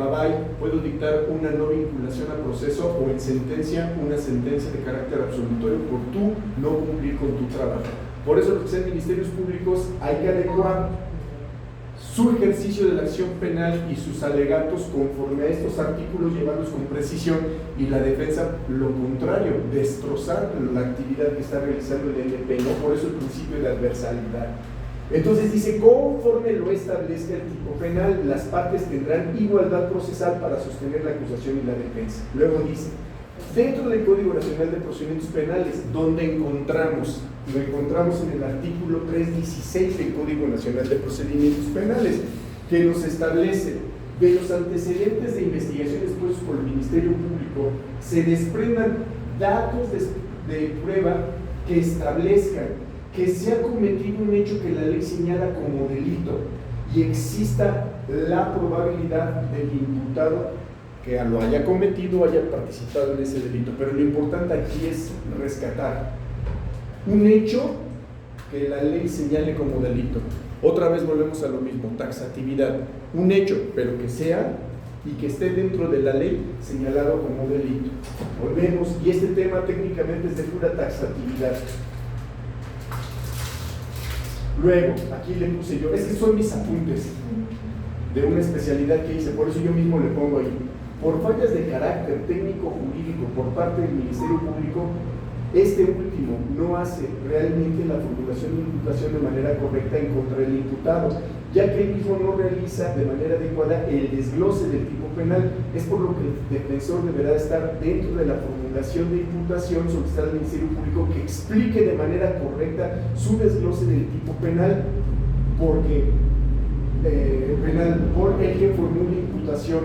Speaker 3: puedo dictar una no vinculación a proceso o en sentencia, una sentencia de carácter absolutorio por tú no cumplir con tu trabajo. Por eso los que sean ministerios públicos hay que adecuar su ejercicio de la acción penal y sus alegatos conforme a estos artículos, llevarlos con precisión, y la defensa lo contrario, destrozar la actividad que está realizando el MP, ¿no? Por eso el principio de adversalidad. Entonces dice, conforme lo establezca el tipo penal, las partes tendrán igualdad procesal para sostener la acusación y la defensa. Luego dice, dentro del Código Nacional de Procedimientos Penales, donde lo encontramos en el artículo 316 del Código Nacional de Procedimientos Penales, que nos establece: de los antecedentes de investigación expuestos por el Ministerio Público se desprendan datos de prueba que establezcan que se ha cometido un hecho que la ley señala como delito y exista la probabilidad del imputado que lo haya cometido o haya participado en ese delito. Pero lo importante aquí es rescatar un hecho que la ley señale como delito. Otra vez volvemos a lo mismo, taxatividad. Un hecho, pero que sea y que esté dentro de la ley señalado como delito. Volvemos, y este tema técnicamente es de pura taxatividad. Luego, aquí le puse yo, es que son mis apuntes de una especialidad que hice, por eso yo mismo le pongo ahí: por fallas de carácter técnico-jurídico por parte del Ministerio Público, este último no hace realmente la formulación de imputación de manera correcta en contra del imputado, ya que él mismo no realiza de manera adecuada el desglose del tipo penal. Es por lo que el defensor deberá estar dentro de la formulación de imputación, solicitar al Ministerio Público que explique de manera correcta su desglose del tipo penal, porque penal por el que formule imputación,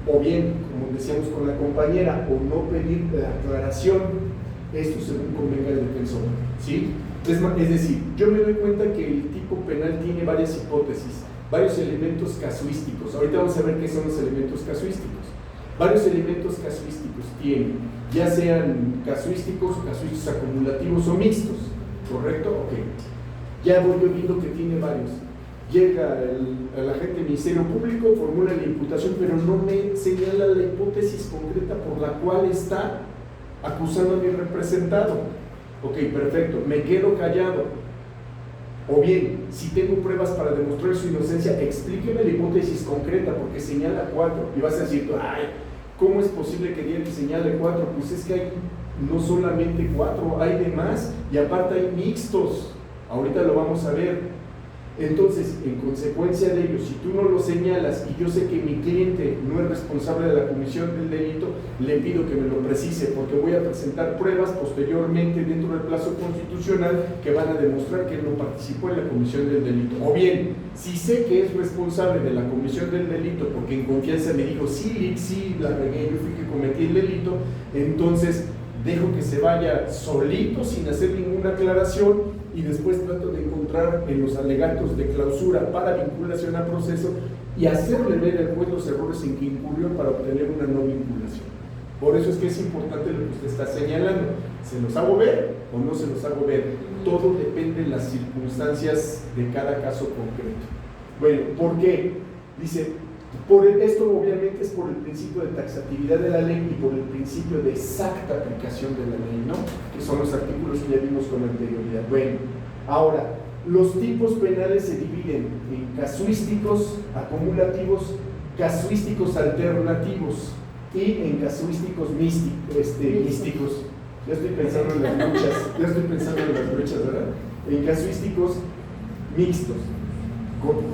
Speaker 3: o bien, como decíamos con la compañera, o no pedir la aclaración, esto según convenga el defensor, ¿sí? Es decir, yo me doy cuenta que el tipo penal tiene varias hipótesis, varios elementos casuísticos. Ahorita vamos a ver qué son los elementos casuísticos. Varios elementos casuísticos tienen, ya sean casuísticos acumulativos o mixtos, ¿correcto? Ok. Ya voy yo viendo que tiene varios. Llega el agente del Ministerio Público, formula la imputación, pero no me señala la hipótesis concreta por la cual está acusando a mi representado. Ok, perfecto, me quedo callado. O bien, si tengo pruebas para demostrar su inocencia, explíqueme la hipótesis concreta, porque señala 4. Y vas a decir, ay, ¿cómo es posible que Diego señale 4? Pues es que hay no solamente 4, hay demás, y aparte hay mixtos. Ahorita lo vamos a ver. Entonces, en consecuencia de ello, si tú no lo señalas y yo sé que mi cliente no es responsable de la comisión del delito, le pido que me lo precise, porque voy a presentar pruebas posteriormente dentro del plazo constitucional que van a demostrar que él no participó en la comisión del delito. O bien, si sé que es responsable de la comisión del delito porque en confianza me dijo, sí, la regué, yo fui que cometí el delito, entonces dejo que se vaya solito sin hacer ninguna aclaración, y después trato de encontrar en los alegatos de clausura para vinculación a proceso y hacerle ver al juez los errores en que incurrió para obtener una no vinculación. Por eso es que es importante lo que usted está señalando. ¿Se los hago ver o no se los hago ver? Todo depende de las circunstancias de cada caso concreto. Bueno, ¿por qué? Dice, esto obviamente es por el principio de taxatividad de la ley y por el principio de exacta aplicación de la ley, ¿no? Que son los artículos que ya vimos con anterioridad. Bueno, ahora, los tipos penales se dividen en casuísticos acumulativos, casuísticos alternativos y en casuísticos místicos. Ya estoy pensando en las luchas, ¿verdad? En casuísticos mixtos.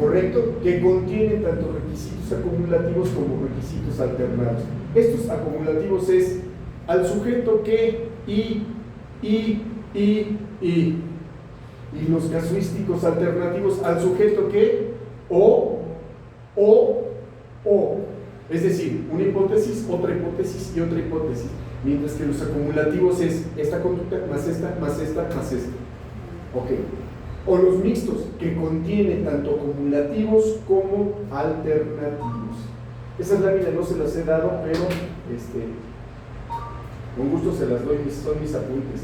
Speaker 3: Correcto, que contienen tanto requisitos acumulativos como requisitos alternados. Estos acumulativos es al sujeto que y los casuísticos alternativos al sujeto que o. Es decir, una hipótesis, otra hipótesis y otra hipótesis. Mientras que los acumulativos es esta conducta más esta, más esta, más esta. Ok. O los mixtos, que contienen tanto acumulativos como alternativos. Esas láminas no se las he dado, pero con gusto se las doy, son mis apuntes.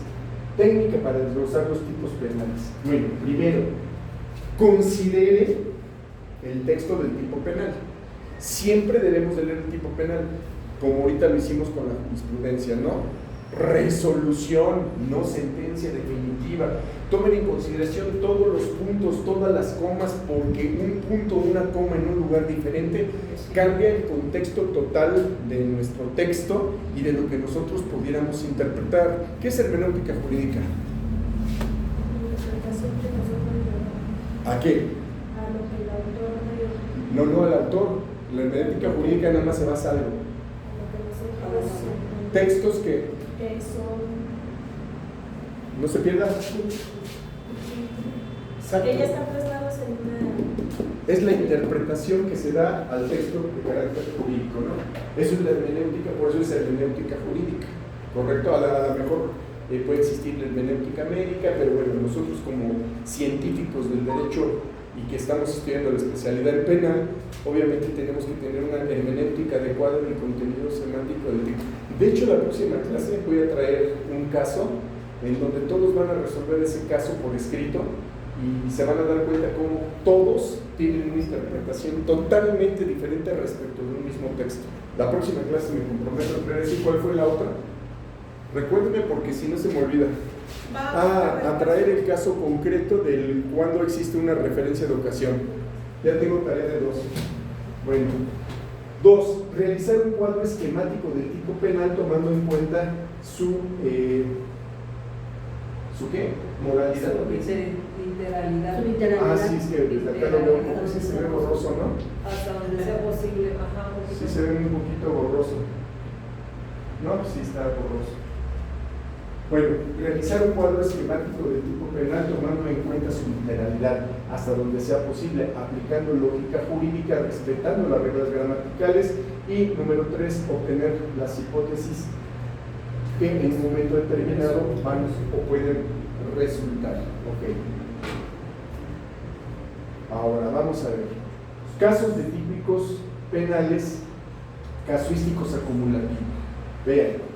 Speaker 3: Técnica para desglosar los tipos penales. Bueno, primero, considere el texto del tipo penal. Siempre debemos de leer el tipo penal, como ahorita lo hicimos con la jurisprudencia, ¿no? Resolución, no sentencia definitiva. Tomen en consideración todos los puntos, todas las comas, porque un punto o una coma en un lugar diferente cambia el contexto total de nuestro texto y de lo que nosotros pudiéramos interpretar. ¿Qué es hermenéutica jurídica? ¿A qué?
Speaker 1: A lo que el autor
Speaker 3: No al autor. La hermenéutica jurídica nada más se basa en algo. Textos que no se pierdan. Exacto.
Speaker 1: Que ya están plasmados en una...
Speaker 3: Es la interpretación que se da al texto de carácter jurídico, ¿no? Eso es la hermenéutica, por eso es hermenéutica jurídica, ¿correcto? A lo mejor puede existir la hermenéutica médica, pero bueno, nosotros como científicos del derecho y que estamos estudiando la especialidad en penal, obviamente tenemos que tener una hermenéutica adecuada en el contenido semántico del tipo. De hecho, la próxima clase voy a traer un caso en donde todos van a resolver ese caso por escrito y se van a dar cuenta cómo todos tienen una interpretación totalmente diferente respecto de un mismo texto. La próxima clase me comprometo a decir cuál fue la otra. Recuérdenme porque si no se me olvida. A traer el caso concreto del cuando existe una referencia de ocasión. Ya tengo tarea de 2. Bueno. 2. Realizar un cuadro esquemático del tipo penal tomando en cuenta su ¿qué? Moralidad.
Speaker 2: Literalidad.
Speaker 3: Ah, sí, es que desde acá lo veo un poco, sí se ve borroso, ¿no?
Speaker 2: Hasta donde sea posible, ajá.
Speaker 3: Sí se ve un poquito borroso. No, pues sí está borroso. Bueno, realizar un cuadro esquemático de tipo penal tomando en cuenta su literalidad hasta donde sea posible, aplicando lógica jurídica, respetando las reglas gramaticales y número 3, obtener las hipótesis que en un momento determinado van o pueden resultar. Ok. Ahora vamos a ver casos de típicos penales casuísticos acumulativos. Vean.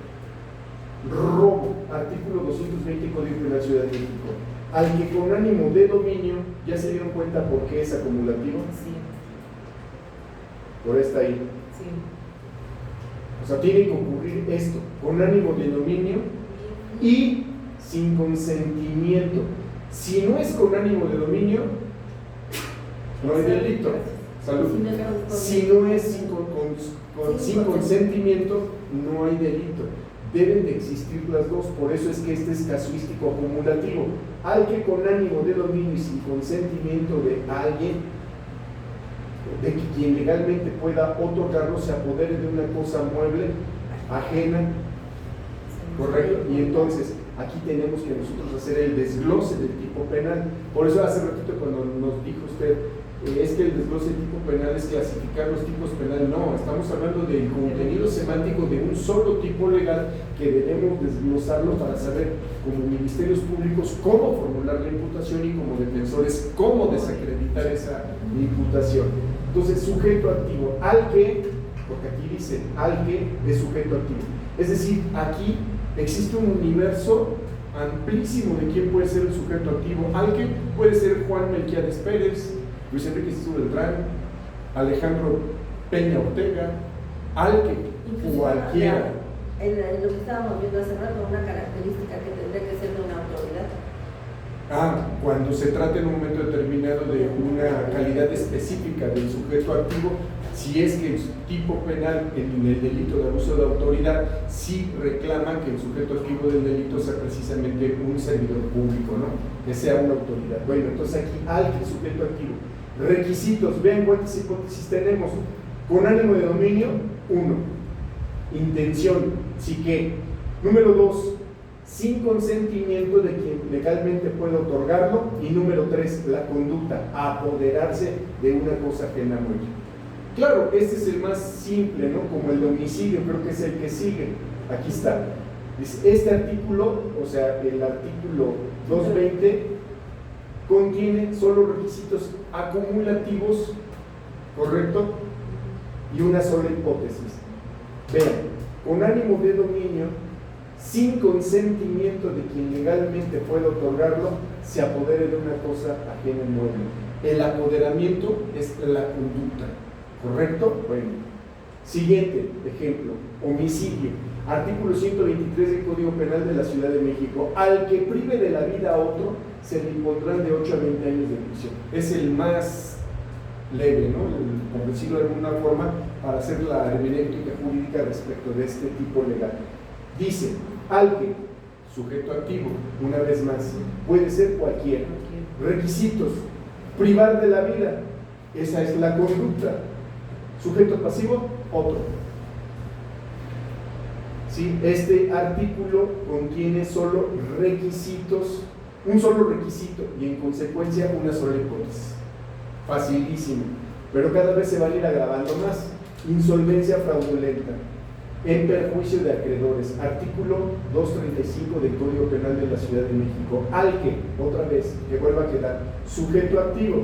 Speaker 3: Robo, artículo 220 Código Penal Ciudad de México. Al que con ánimo de dominio, ¿ya se dieron cuenta por qué es acumulativo?
Speaker 2: Sí,
Speaker 3: Por esta ahí.
Speaker 2: sí.
Speaker 3: O sea, tiene que ocurrir esto, con ánimo de dominio y sin consentimiento. Si no es con ánimo de dominio, no hay delito. Salud. Si no es sin consentimiento, no hay delito. Deben de existir las dos, por eso es que este es casuístico acumulativo. Al que con ánimo de dominio y sin consentimiento de alguien, de quien legalmente pueda otorgarlo, se apodere de una cosa mueble, ajena, correcto. Y entonces, aquí tenemos que nosotros hacer el desglose del tipo penal. Por eso hace ratito cuando nos dijo usted, es que el desglose del tipo penal es clasificar los tipos penales. No, estamos hablando del contenido semántico de un solo tipo legal que debemos desglosarlo para saber como ministerios públicos cómo formular la imputación y como defensores cómo desacreditar esa imputación. Entonces, sujeto activo, al que, porque aquí dice al que es sujeto activo. Es decir, aquí existe un universo amplísimo de quién puede ser el sujeto activo. Al que puede ser Juan Melquiades Pérez, Luis Enrique Sisto Beltrán, Alejandro Peña Ortega, al que cualquiera.
Speaker 1: Lo que estábamos viendo hace rato, una característica que tendría que ser de una autoridad.
Speaker 3: Cuando se trata en un momento determinado de una calidad específica del sujeto activo, si es que el tipo penal en el delito de abuso de autoridad sí reclama que el sujeto activo del delito sea precisamente un servidor público, ¿no? Que sea una autoridad. Bueno, entonces aquí al que sujeto activo. Requisitos, vean cuántas hipótesis tenemos. Con ánimo de dominio, 1. Intención, sí que. Número 2, sin consentimiento de quien legalmente puede otorgarlo. Y número 3, la conducta, apoderarse de una cosa ajena a ella. Claro, este es el más simple, ¿no? Como el de homicidio, creo que es el que sigue. Aquí está. Dice, este artículo, o sea, el artículo 220, contiene solo requisitos acumulativos, ¿correcto? Y una sola hipótesis. Vean, con ánimo de dominio, sin consentimiento de quien legalmente puede otorgarlo, se apodere de una cosa ajena en mueble. El apoderamiento es la conducta, ¿correcto? Bueno. Siguiente ejemplo, homicidio. Artículo 123 del Código Penal de la Ciudad de México. Al que prive de la vida a otro, se le impondrán de 8 a 20 años de prisión. Es el más leve, ¿no? Por decirlo de alguna forma, para hacer la hermenéutica jurídica respecto de este tipo legal. Dice, al que, sujeto activo, una vez más, puede ser cualquiera. Requisitos, privar de la vida, esa es la conducta. Sujeto pasivo, otro. ¿Sí? Este artículo contiene solo requisitos, un solo requisito y en consecuencia una sola hipótesis. Facilísimo, pero cada vez se van a ir agravando más. Insolvencia fraudulenta en perjuicio de acreedores, artículo 235 del Código Penal de la Ciudad de México. Al que, otra vez, que vuelva a quedar, sujeto activo,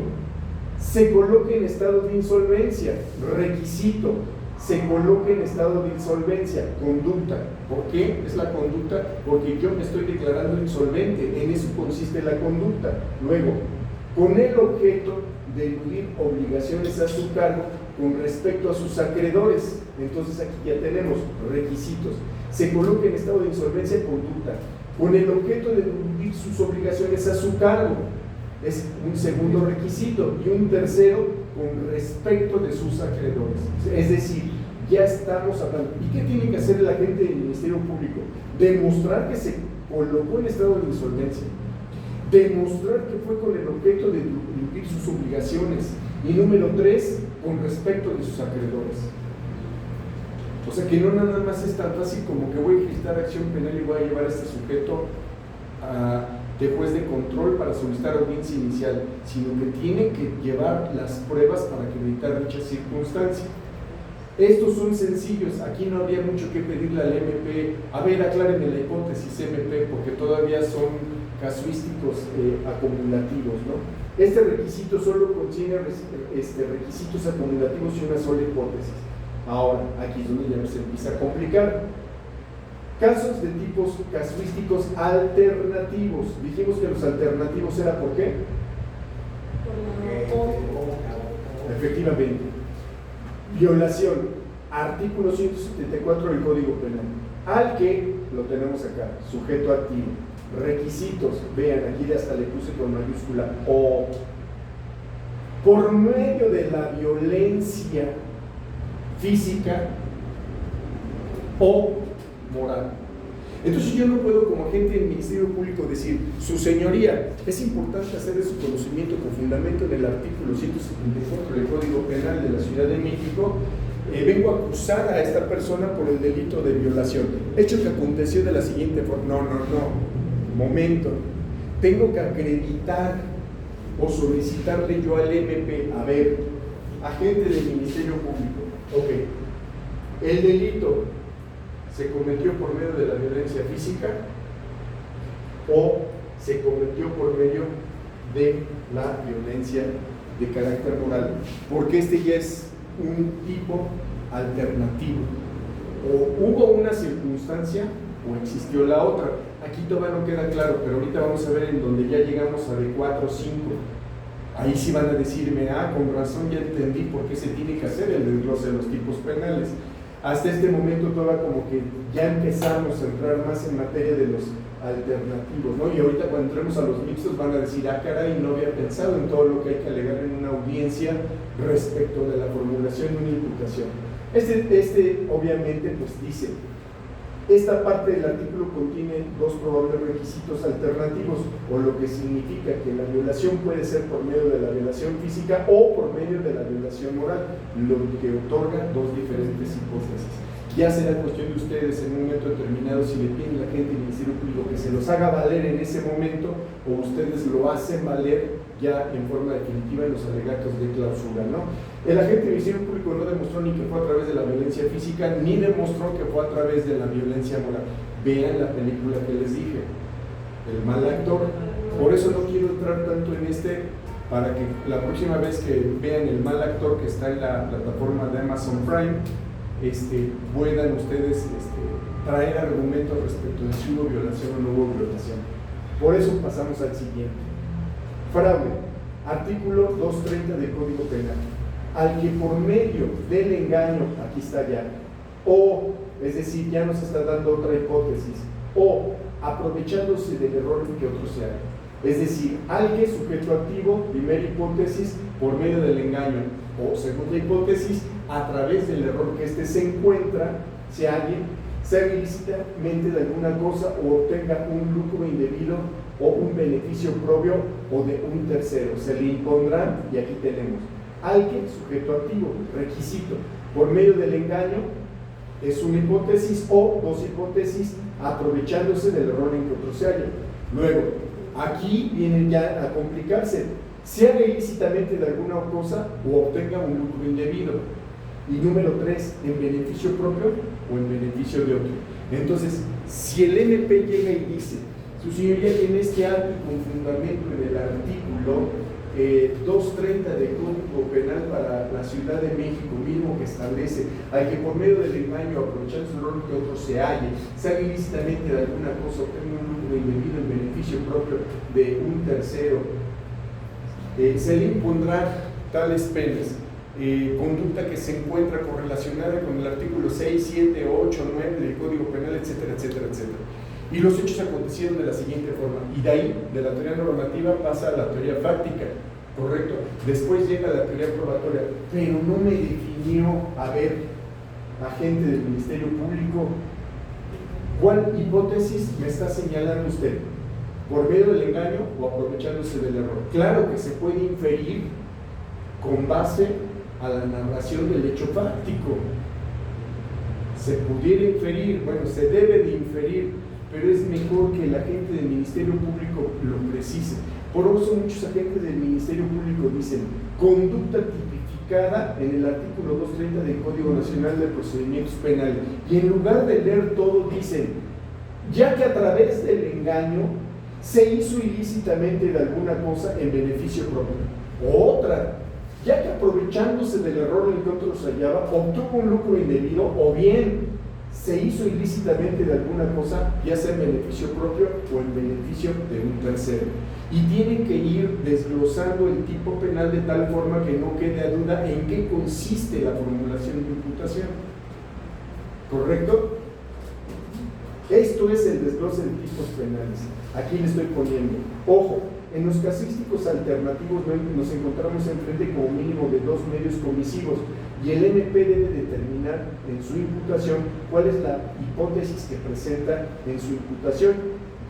Speaker 3: se coloque en estado de insolvencia. Requisito, se coloque en estado de insolvencia. Conducta, ¿por qué es la conducta? Porque yo me estoy declarando insolvente, en eso consiste la conducta. Luego, con el objeto de eludir obligaciones a su cargo con respecto a sus acreedores. Entonces aquí ya tenemos requisitos. Se coloque en estado de insolvencia, conducta, con el objeto de eludir sus obligaciones a su cargo. Es un segundo requisito. Y un tercero, con respecto de sus acreedores. Es decir, ya estamos hablando. ¿Y qué tiene que hacer el agente del Ministerio Público? Demostrar que se colocó en estado de insolvencia. Demostrar que fue con el objeto de eludir sus obligaciones. Y número 3, con respecto de sus acreedores. O sea que no nada más es tan fácil como que voy a ejercitar acción penal y voy a llevar a este sujeto de juez de control para solicitar audiencia inicial, sino que tiene que llevar las pruebas para acreditar dicha circunstancia. Estos son sencillos, aquí no habría mucho que pedirle al MP, a ver, aclárenme la hipótesis MP, porque todavía son casuísticos acumulativos, ¿no? Este requisito solo contiene requisitos acumulativos y una sola hipótesis. Ahora, aquí es donde ya se empieza a complicar. Casos de tipos casuísticos alternativos. Dijimos que los alternativos era ¿por qué? Efectivamente. Violación. Artículo 174 del Código Penal. Al que, lo tenemos acá, sujeto activo. Requisitos, vean, aquí hasta le puse con mayúscula o. Por medio de la violencia física o moral. Entonces yo no puedo como agente del Ministerio Público decir, su señoría, es importante hacer de su conocimiento con fundamento en el artículo 174 del Código Penal de la Ciudad de México, vengo a acusar a esta persona por el delito de violación, hecho que aconteció de la siguiente forma. No, momento, tengo que acreditar o solicitarle yo al MP, a ver, agente del Ministerio Público, ok, el delito se cometió por medio de la violencia física o se cometió por medio de la violencia de carácter moral, porque este ya es un tipo alternativo, o hubo una circunstancia o existió la otra. Aquí todavía no queda claro, pero ahorita vamos a ver en donde ya llegamos a de 4 o 5. Ahí sí van a decirme, con razón ya entendí por qué se tiene que hacer el desglose de los tipos penales. Hasta este momento todavía como que ya empezamos a entrar más en materia de los alternativos, ¿no? Y ahorita cuando entremos a los mixtos van a decir, caray, no había pensado en todo lo que hay que alegar en una audiencia respecto de la formulación de una imputación. Este obviamente pues dice, esta parte del artículo contiene dos probables requisitos alternativos, o lo que significa que la violación puede ser por medio de la violación física o por medio de la violación moral, lo que otorga dos diferentes hipótesis. Ya será cuestión de ustedes en un momento determinado si le piden a la gente del Ministerio Público que se los haga valer en ese momento, o ustedes lo hacen valer ya en forma definitiva en los alegatos de clausura, ¿no? El agente del Ministerio Público no demostró ni que fue a través de la violencia física, ni demostró que fue a través de la violencia moral. Vean la película que les dije, El mal actor. Por eso no quiero entrar tanto en para que la próxima vez que vean El mal actor, que está en la plataforma de Amazon Prime, puedan ustedes traer argumentos respecto de si hubo violación o no hubo violación. Por eso pasamos al siguiente. Fraude, artículo 230 del Código Penal. Al que por medio del engaño, aquí está ya, o, es decir, ya nos está dando otra hipótesis, o aprovechándose del error que otro se haga. Es decir, al que sujeto activo, primera hipótesis, por medio del engaño, o segunda hipótesis, a través del error que se encuentra, se haga ilícitamente de alguna cosa o obtenga un lucro indebido o un beneficio propio o de un tercero. Se le impondrán, y aquí tenemos, al que sujeto activo, requisito, por medio del engaño, es una hipótesis o dos hipótesis, aprovechándose del error en que otro se halla. Luego, aquí viene ya a complicarse, se haga ilícitamente de alguna cosa o obtenga un lucro indebido. Y número 3, en beneficio propio o en beneficio de otro. Entonces, si el MP llega y dice, su señoría tiene este acto con fundamento en el artículo 230 del Código Penal para la Ciudad de México mismo, que establece al que por medio del engaño, aprovechando su error que otro se halle, se haga ilícitamente de alguna cosa, obtenga un lucro indebido en beneficio propio de un tercero, se le impondrá tales penas. Conducta que se encuentra correlacionada con el artículo 6, 7, 8, 9 del Código Penal, etcétera, etcétera, etcétera. Y los hechos acontecieron de la siguiente forma, y de ahí, de la teoría normativa, pasa a la teoría fáctica, ¿correcto? Después llega la teoría probatoria, pero no me definió, agente del Ministerio Público, ¿cuál hipótesis me está señalando usted? ¿Por medio del engaño o aprovechándose del error? Claro que se puede inferir con base a la narración del hecho fáctico. Se pudiera inferir, bueno, se debe de inferir, pero es mejor que el agente del Ministerio Público lo precise. Por eso muchos agentes del Ministerio Público dicen conducta tipificada en el artículo 230 del Código Nacional de Procedimientos Penales, y en lugar de leer todo dicen, ya que a través del engaño se hizo ilícitamente de alguna cosa en beneficio propio. Otra, ya que aprovechándose del error en el que otro se hallaba, obtuvo un lucro indebido, o bien se hizo ilícitamente de alguna cosa, ya sea en beneficio propio o en beneficio de un tercero. Y tienen que ir desglosando el tipo penal de tal forma que no quede a duda en qué consiste la formulación de imputación. ¿Correcto? Esto es el desglose de tipos penales. Aquí le estoy poniendo. Ojo, en los casuísticos alternativos nos encontramos enfrente como mínimo de 2 medios comisivos, y el MP debe determinar en su imputación cuál es la hipótesis que presenta en su imputación,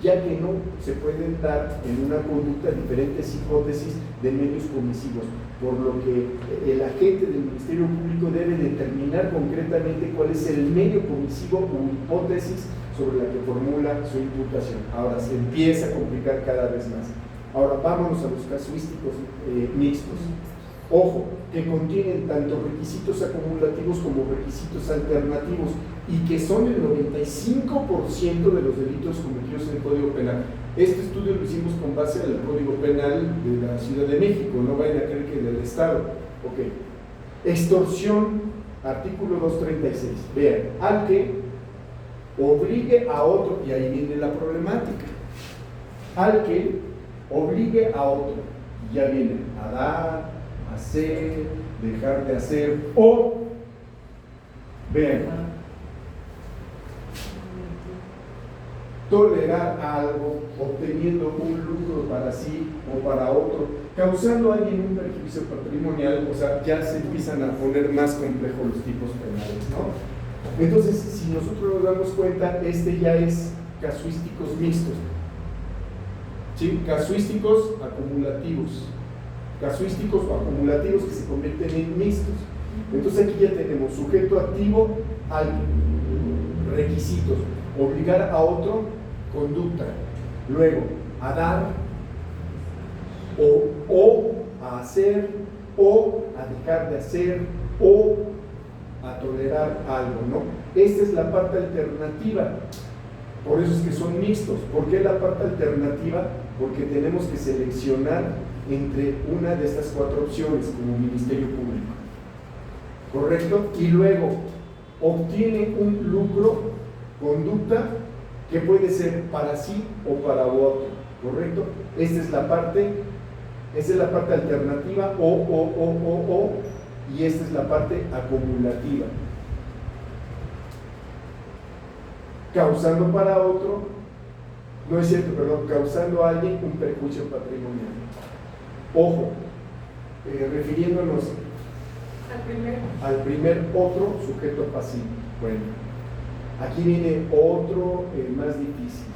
Speaker 3: ya que no se pueden dar en una conducta diferentes hipótesis de medios comisivos, por lo que el agente del Ministerio Público debe determinar concretamente cuál es el medio comisivo o hipótesis sobre la que formula su imputación. Ahora se empieza a complicar cada vez más. Ahora vámonos a los casuísticos mixtos. Ojo, que contienen tanto requisitos acumulativos como requisitos alternativos, y que son el 95% de los delitos cometidos en el Código Penal. Este estudio lo hicimos con base al Código Penal de la Ciudad de México, no vayan a creer que del Estado. Ok. Extorsión, artículo 236. Vean, al que obligue a otro, y ahí viene la problemática, al que obligue a otro, ya viene a dar, hacer, dejar de hacer, o, vean, tolerar algo, obteniendo un lucro para sí o para otro, causando a alguien un perjuicio patrimonial. O sea, ya se empiezan a poner más complejos los tipos penales, ¿no? Entonces, si nosotros nos damos cuenta, este ya es casuísticos mixtos, ¿sí? Casuísticos acumulativos, casuísticos o acumulativos que se convierten en mixtos. Entonces aquí ya tenemos sujeto activo, alguien, requisitos, obligar a otro, conducta, luego a dar, o a hacer, o a dejar de hacer, o a tolerar algo, ¿no? Esta es la parte alternativa. Por eso es que son mixtos. ¿Por qué la parte alternativa? Porque tenemos que seleccionar entre una de estas 4 opciones como Ministerio Público, ¿correcto? Y luego obtiene un lucro, conducta, que puede ser para sí o para otro, ¿correcto? Esta es la parte alternativa, o, y esta es la parte acumulativa. Causando para otro, no es cierto, perdón, causando a alguien un perjuicio patrimonial. Ojo, refiriéndonos al primer otro, sujeto pasivo. Bueno, aquí viene otro más difícil.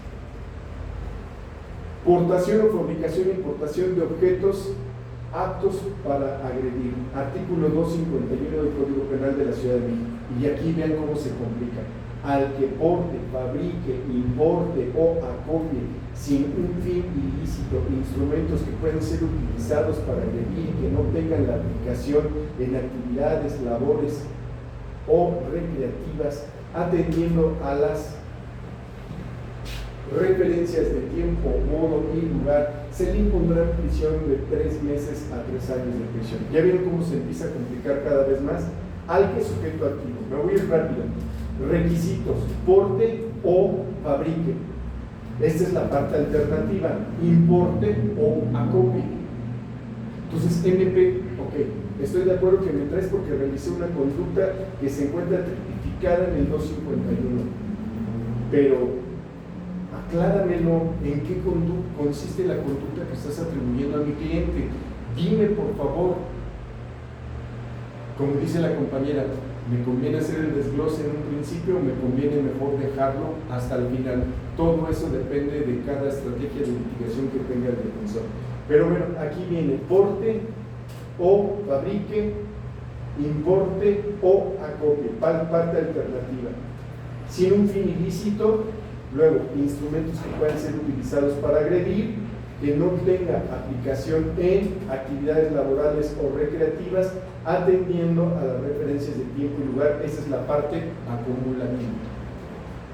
Speaker 3: Portación o fabricación e importación de objetos aptos para agredir. Artículo 251 del Código Penal de la Ciudad de México. Y aquí vean cómo se complica. Al que porte, fabrique, importe o acopie sin un fin ilícito instrumentos que pueden ser utilizados para agredir, que no tengan la aplicación en actividades, labores o recreativas, atendiendo a las referencias de tiempo, modo y lugar, se le impondrá prisión de 3 meses a 3 años de prisión. ¿Ya vieron cómo se empieza a complicar cada vez más? Al que sujeto activo. Me voy a ir rápido. Requisitos: porte o fabrique. Esta es la parte alternativa. Importe o acopie. Entonces, MP, ok, estoy de acuerdo que me traes porque realicé una conducta que se encuentra tipificada en el 251. Pero acláramelo, ¿en qué consiste la conducta que estás atribuyendo a mi cliente? Dime, por favor. Como dice la compañera, ¿me conviene hacer el desglose en un principio o me conviene mejor dejarlo hasta el final? Todo eso depende de cada estrategia de litigación que tenga el defensor. Pero bueno, aquí viene porte o fabrique, importe o acopie, parte alternativa. sin un fin ilícito. Luego, instrumentos que puedan ser utilizados para agredir, que no tenga aplicación en actividades laborales o recreativas, atendiendo a las referencias de tiempo y lugar. Esa es la parte acumulativa.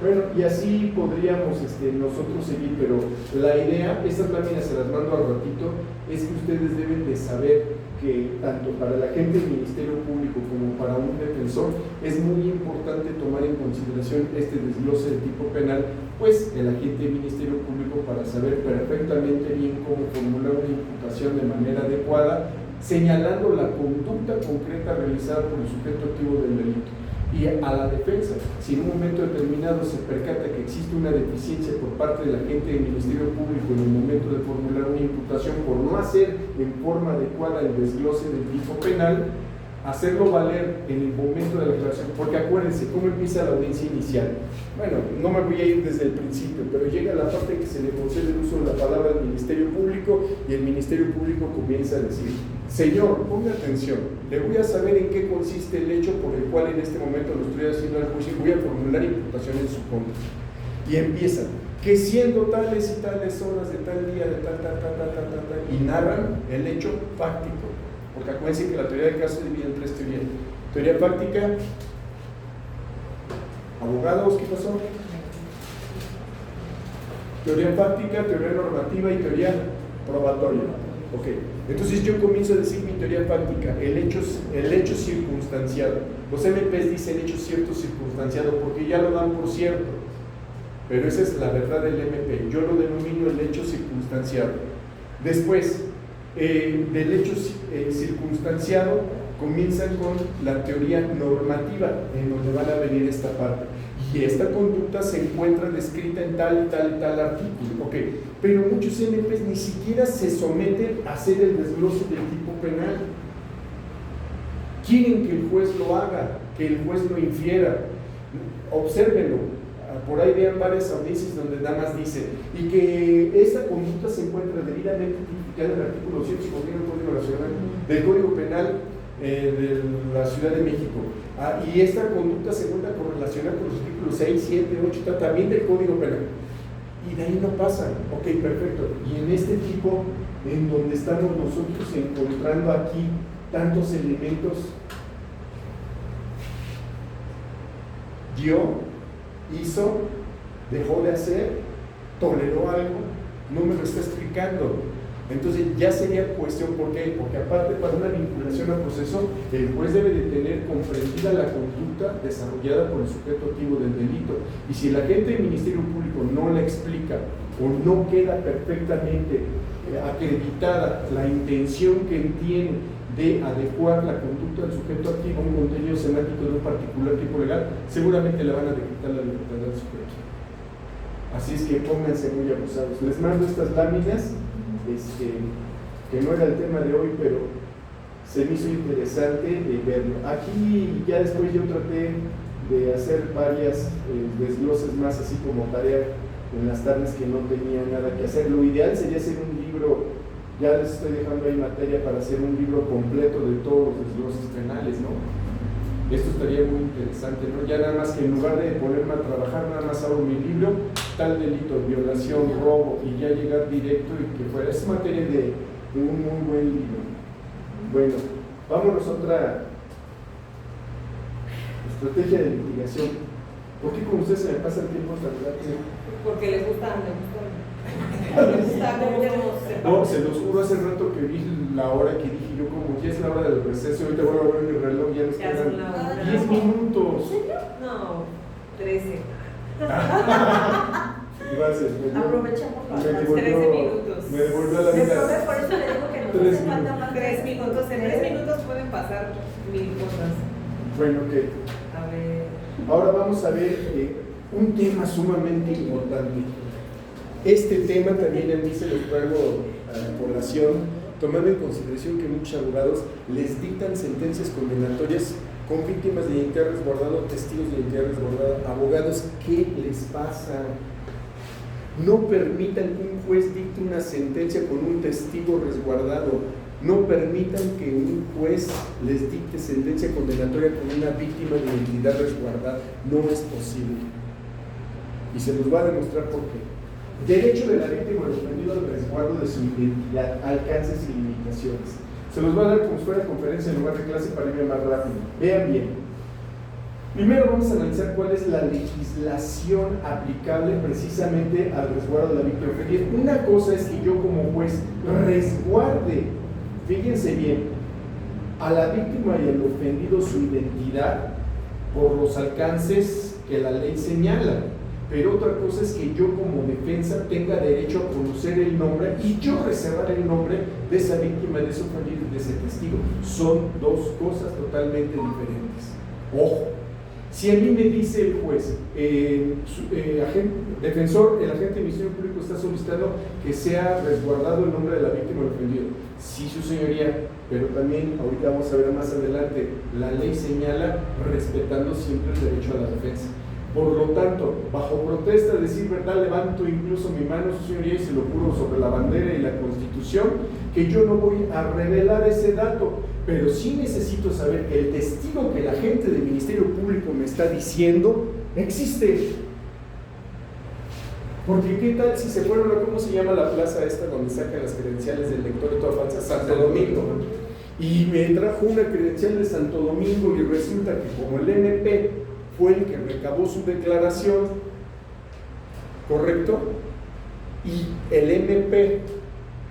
Speaker 3: Bueno, y así podríamos nosotros seguir, pero la idea, estas láminas se las mando al ratito, es que ustedes deben de saber que tanto para la gente del Ministerio Público como para un defensor es muy importante tomar en consideración este desglose de tipo penal, pues el agente del Ministerio Público, para saber perfectamente bien cómo formular una imputación de manera adecuada, señalando la conducta concreta realizada por el sujeto activo del delito. Y a la defensa, si en un momento determinado se percata que existe una deficiencia por parte del agente del Ministerio Público en el momento de formular una imputación por no hacer en forma adecuada el desglose del tipo penal, hacerlo valer en el momento de la declaración, porque acuérdense cómo empieza la audiencia inicial. Bueno, no me voy a ir desde el principio, pero llega la parte que se le concede el uso de la palabra al Ministerio Público y el Ministerio Público comienza a decir: señor, ponga atención, le voy a saber en qué consiste el hecho por el cual en este momento lo estoy haciendo al juicio y voy a formular imputación en su contra. Y empiezan, que siendo tales y tales horas de tal día, de tal, y narran el hecho fáctico. Porque acuérdense que la teoría del caso se divide en tres teorías. Teoría fáctica, abogados, ¿qué pasó? Teoría fáctica, teoría normativa y teoría probatoria. Ok, entonces yo comienzo a decir mi teoría fáctica, el hecho circunstanciado. Los MPs dicen hecho cierto circunstanciado porque ya lo dan por cierto, pero esa es la verdad del MP. Yo lo denomino el hecho circunstanciado. Después, del hecho circunstanciado comienzan con la teoría normativa, en donde van a venir esta parte, y esta conducta se encuentra descrita en tal y tal y tal artículo. Ok, pero muchos MPs ni siquiera se someten a hacer el desglose del tipo penal. Quieren que el juez lo haga, que el juez lo infiera. Obsérvenlo. Por ahí vean varias audiencias donde nada más dice y que esta conducta se encuentra debidamente tipificada en el artículo 151 del Código Nacional, del Código Penal de la Ciudad de México. Y esta conducta se encuentra correlacionada con los artículos 6, 7, 8, también del Código Penal. Y de ahí no pasan. Ok, perfecto. Y en este tipo, en donde estamos nosotros encontrando aquí tantos elementos, hizo, dejó de hacer, toleró algo, no me lo está explicando. Entonces ya sería cuestión, ¿por qué? Porque aparte para una vinculación al proceso, el juez debe de tener comprendida la conducta desarrollada por el sujeto activo del delito. Y si el agente del Ministerio Público no la explica o no queda perfectamente acreditada la intención que tiene de adecuar la conducta del sujeto activo a un contenido semántico de un particular tipo legal, seguramente le van a decretar la libertad del sujeto. Así es que pónganse muy abusados. Les mando estas láminas, que no era el tema de hoy, pero se me hizo interesante verlo. Aquí ya después yo traté de hacer varias desgloses más, así como tarea en las tardes que no tenía nada que hacer. Lo ideal sería hacer un libro. Ya les estoy dejando ahí materia para hacer un libro completo de todos los desgloses penales, ¿no? Esto estaría muy interesante, ¿no? Ya nada más que en lugar de ponerme a trabajar, nada más hago mi libro, tal delito, violación, robo, y ya llegar directo y que fuera. Es materia de un muy buen libro. Bueno, vámonos a otra estrategia de litigación. ¿Por qué con ustedes se me pasa el tiempo tan rápido?
Speaker 2: Porque les gusta.
Speaker 3: No, se los juro, hace rato que vi la hora que dije yo, como ya es la hora del receso, ahorita voy a ver mi reloj, ya nos quedan 10 minutos.
Speaker 2: No, 13.
Speaker 3: Gracias.
Speaker 1: Aprovechamos
Speaker 3: me
Speaker 2: 13 minutos.
Speaker 3: Me devolvió la vida.
Speaker 1: Por eso le digo que nos
Speaker 3: 3
Speaker 1: hace falta más.
Speaker 2: 3 minutos. En 3 minutos pueden pasar 1000 cosas.
Speaker 3: Bueno, ok.
Speaker 2: A ver.
Speaker 3: Ahora vamos a ver un tema sumamente importante. Este tema también a mí se los traigo a la población, tomando en consideración que muchos abogados les dictan sentencias condenatorias con víctimas de identidad resguardada, testigos de identidad resguardada. Abogados, ¿qué les pasa? No permitan que un juez dicte una sentencia con un testigo resguardado. No permitan que un juez les dicte sentencia condenatoria con una víctima de identidad resguardada. No es posible. Y se los va a demostrar por qué. Derecho de la víctima o del ofendido al resguardo de su identidad, alcances y limitaciones. Se los va a dar como si fuera conferencia en lugar de clase para irme más rápido. Vean bien. Primero vamos a analizar cuál es la legislación aplicable precisamente al resguardo de la víctima ofendida. Una cosa es que yo como juez resguarde, fíjense bien, a la víctima y al ofendido su identidad por los alcances que la ley señala. Pero otra cosa es que yo como defensa tenga derecho a conocer el nombre y yo reservar el nombre de esa víctima, de ese ofendido y de ese testigo. Son dos cosas totalmente diferentes. Ojo, si a mí me dice el juez, defensor, el agente de Ministerio Público está solicitando que sea resguardado el nombre de la víctima del ofendido. Sí, su señoría, pero también, ahorita vamos a ver más adelante, la ley señala respetando siempre el derecho a la defensa. Por lo tanto, bajo protesta de decir verdad, levanto incluso mi mano, su señoría, y se lo juro sobre la bandera y la Constitución, que yo no voy a revelar ese dato, pero sí necesito saber que el testigo que el agente del Ministerio Público me está diciendo existe. Porque qué tal si se fueron a, ¿cómo se llama la plaza esta donde sacan las credenciales del lector y toda falsa? Santo Domingo. Y me trajo una credencial de Santo Domingo y resulta que como el MP fue el que recabó su declaración, ¿correcto? Y el MP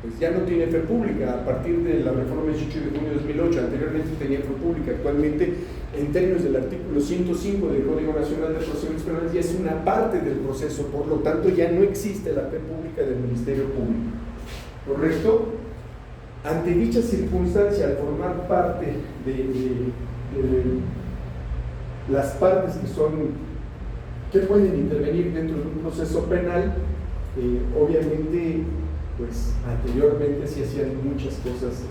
Speaker 3: pues ya no tiene fe pública a partir de la reforma del 18 de junio de 2008, anteriormente tenía fe pública, actualmente en términos del artículo 105 del Código Nacional de Procedimientos Penales ya es una parte del proceso, por lo tanto ya no existe la fe pública del Ministerio Público, ¿correcto? Ante dicha circunstancia, al formar parte de las partes que pueden intervenir dentro de un proceso penal, obviamente, pues anteriormente se hacían muchas cosas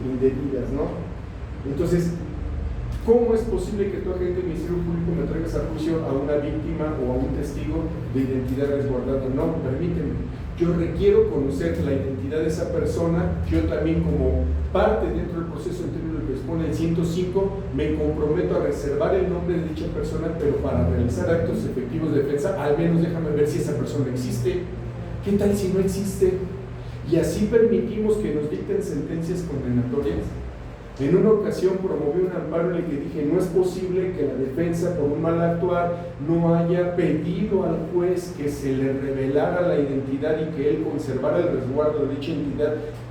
Speaker 3: indebidas, ¿no? Entonces, ¿cómo es posible que tu agente del Ministerio Público me traigas a juicio a una víctima o a un testigo de identidad resguardada? No, permíteme. Yo requiero conocer la identidad de esa persona. Yo también, como parte dentro del proceso en términos de lo que expone el 105, me comprometo a reservar el nombre de dicha persona, pero para realizar actos efectivos de defensa, al menos déjame ver si esa persona existe. ¿Qué tal si no existe? Y así permitimos que nos dicten sentencias condenatorias. En una ocasión promoví un amparo en el que dije, no es posible que la defensa por un mal actuar no haya pedido al juez que se le revelara la identidad y que él conservara el resguardo de dicha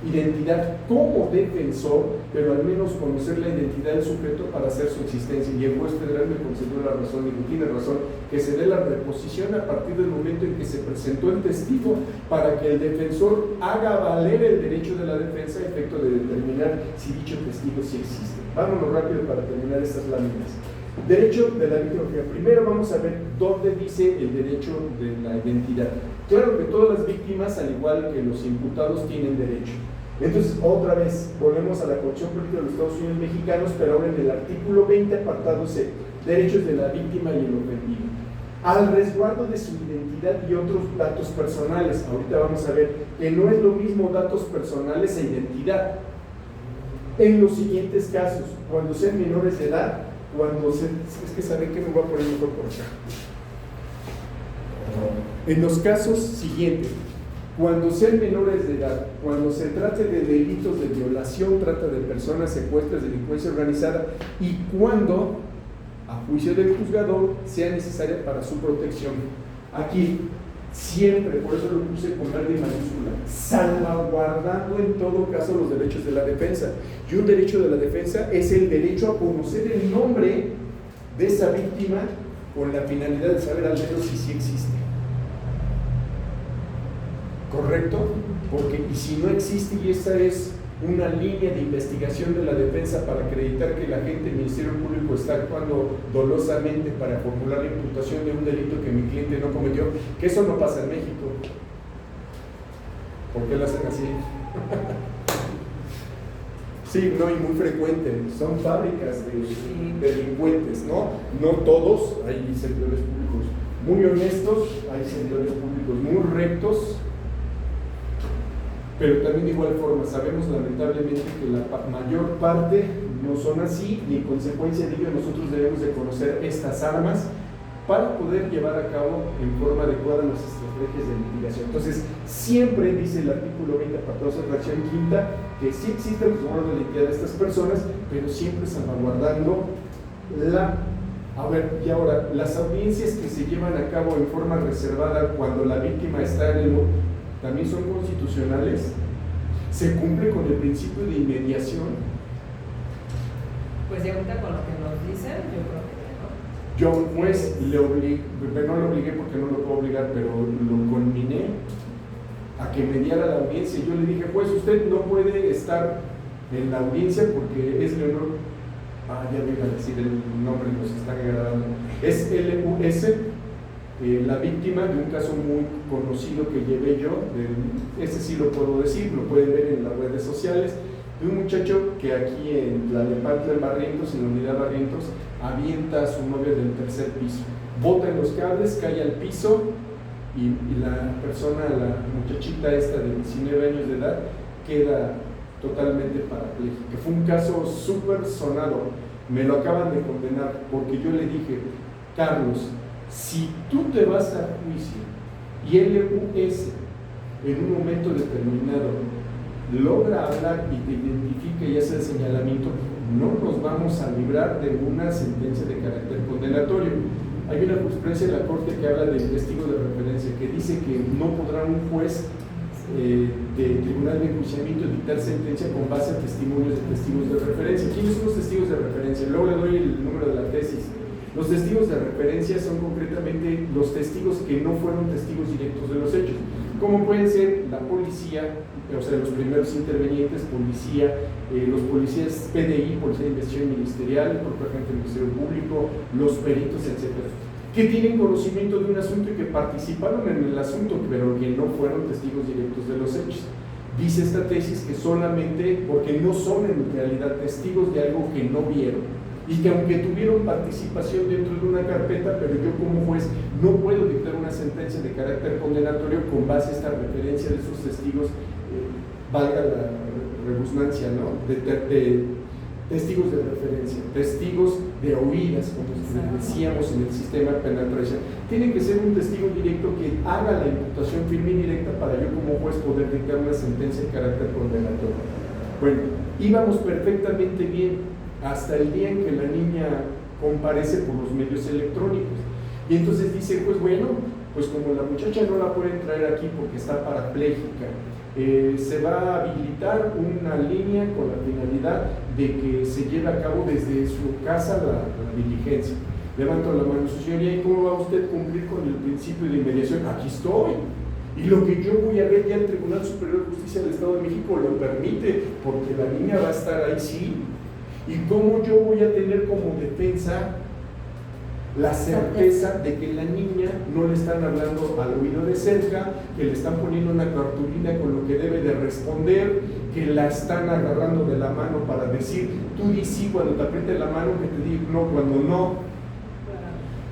Speaker 3: identidad como defensor, pero al menos conocer la identidad del sujeto para hacer su existencia. Y el juez federal me concedió la razón, y tiene razón, que se dé la reposición a partir del momento en que se presentó el testigo para que el defensor haga valer el derecho de la defensa a efecto de determinar si dicho testigo sí existe. Vámonos rápido para terminar estas láminas. Derecho de la víctima. Primero vamos a ver dónde dice el derecho de la identidad. Claro que todas las víctimas, al igual que los imputados, tienen derecho. Entonces, otra vez, volvemos a la Constitución Política de los Estados Unidos Mexicanos, pero ahora en el artículo 20, apartado C, derechos de la víctima y el ofendido. Al resguardo de su identidad y otros datos personales. Ahorita vamos a ver que no es lo mismo datos personales e identidad. En los siguientes casos, cuando sean menores de edad, es que saben que me voy a poner mejor por acá. En los casos siguientes, cuando sean menores de edad, cuando se trate de delitos de violación, trata de personas, secuestros, delincuencia organizada, y cuando, a juicio del juzgador, sea necesaria para su protección. Aquí, siempre, por eso lo puse con verde y mayúscula, salvaguardando en todo caso los derechos de la defensa. Y un derecho de la defensa es el derecho a conocer el nombre de esa víctima con la finalidad de saber al menos si sí existe. ¿Correcto? Porque, y si no existe, y esa es una línea de investigación de la defensa para acreditar que el agente del Ministerio Público está actuando dolosamente para formular la imputación de un delito que mi cliente no cometió, que eso no pasa en México. ¿Por qué lo hacen así? Sí, no, y muy frecuente, son fábricas de delincuentes, ¿no? No todos, hay servidores públicos muy honestos, hay servidores públicos muy rectos, pero también de igual forma sabemos lamentablemente que la mayor parte no son así, y en consecuencia de ello nosotros debemos de conocer estas armas para poder llevar a cabo en forma adecuada las estrategias de mitigación. Entonces, siempre dice el artículo 20, apartado de fracción quinta, que sí existe el resguardo de la identidad de estas personas, pero siempre salvaguardando la... A ver, y ahora, las audiencias que se llevan a cabo en forma reservada cuando la víctima está en el... también son constitucionales, se cumple con el principio de inmediación.
Speaker 2: Pues ya ahorita con lo que nos dicen, yo creo que no.
Speaker 3: Yo a un juez le obligué, no lo obligué porque no lo puedo obligar, pero lo conminé a que me diera la audiencia. Yo le dije, pues usted no puede estar en la audiencia porque es Leonor, ya me iba a decir el nombre, nos está grabando, es LUS, la víctima de un caso muy conocido que llevé yo, ese sí lo puedo decir, lo pueden ver en las redes sociales, de un muchacho que aquí en la Lepantla, en Barrientos, en la unidad Barrientos, avienta a su novia del tercer piso, bota en los cables, cae al piso y la persona, la muchachita esta de 19 años de edad, queda totalmente parapléjica. Fue un caso súper sonado, me lo acaban de condenar porque yo le dije, Carlos, si tú te vas a juicio y LUS en un momento determinado logra hablar y te identifica y hace el señalamiento, no nos vamos a librar de una sentencia de carácter condenatorio. Hay una jurisprudencia de la Corte que habla del testigo de referencia, que dice que no podrá un juez de tribunal de enjuiciamiento dictar sentencia con base a testimonios de testigos de referencia. ¿Quiénes son los testigos de referencia? Luego le doy el número de la tesis. Los testigos de referencia son concretamente los testigos que no fueron testigos directos de los hechos, como pueden ser la policía, o sea, los primeros intervenientes, policía, los policías PDI, Policía de Investigación Ministerial, el propio agente del Ministerio Público, los peritos, etc., que tienen conocimiento de un asunto y que participaron en el asunto, pero que no fueron testigos directos de los hechos. Dice esta tesis que solamente, porque no son en realidad testigos de algo que no vieron, y que aunque tuvieron participación dentro de una carpeta, pero yo como juez no puedo dictar una sentencia de carácter condenatorio con base a esta referencia de esos testigos, valga la redundancia, ¿no? De testigos de referencia, testigos de oídas, como decíamos en el sistema penal tradicional. Tiene que ser un testigo directo que haga la imputación firme y directa para yo como juez poder dictar una sentencia de carácter condenatorio. Bueno, íbamos perfectamente bien hasta el día en que la niña comparece por los medios electrónicos. Y entonces dice, pues bueno, pues como la muchacha no la pueden traer aquí porque está parapléjica, se va a habilitar una línea con la finalidad de que se lleve a cabo desde su casa la diligencia. Levanto la mano, su señoría, ¿y cómo va usted a cumplir con el principio de inmediación? Aquí estoy. Y lo que yo voy a ver ya el Tribunal Superior de Justicia del Estado de México lo permite, porque la niña va a estar ahí, sí. ¿Y cómo yo voy a tener como defensa la certeza de que la niña no le están hablando al oído de cerca, que le están poniendo una cartulina con lo que debe de responder, que la están agarrando de la mano para decir, tú di sí cuando te apriete la mano, que te diga no cuando no?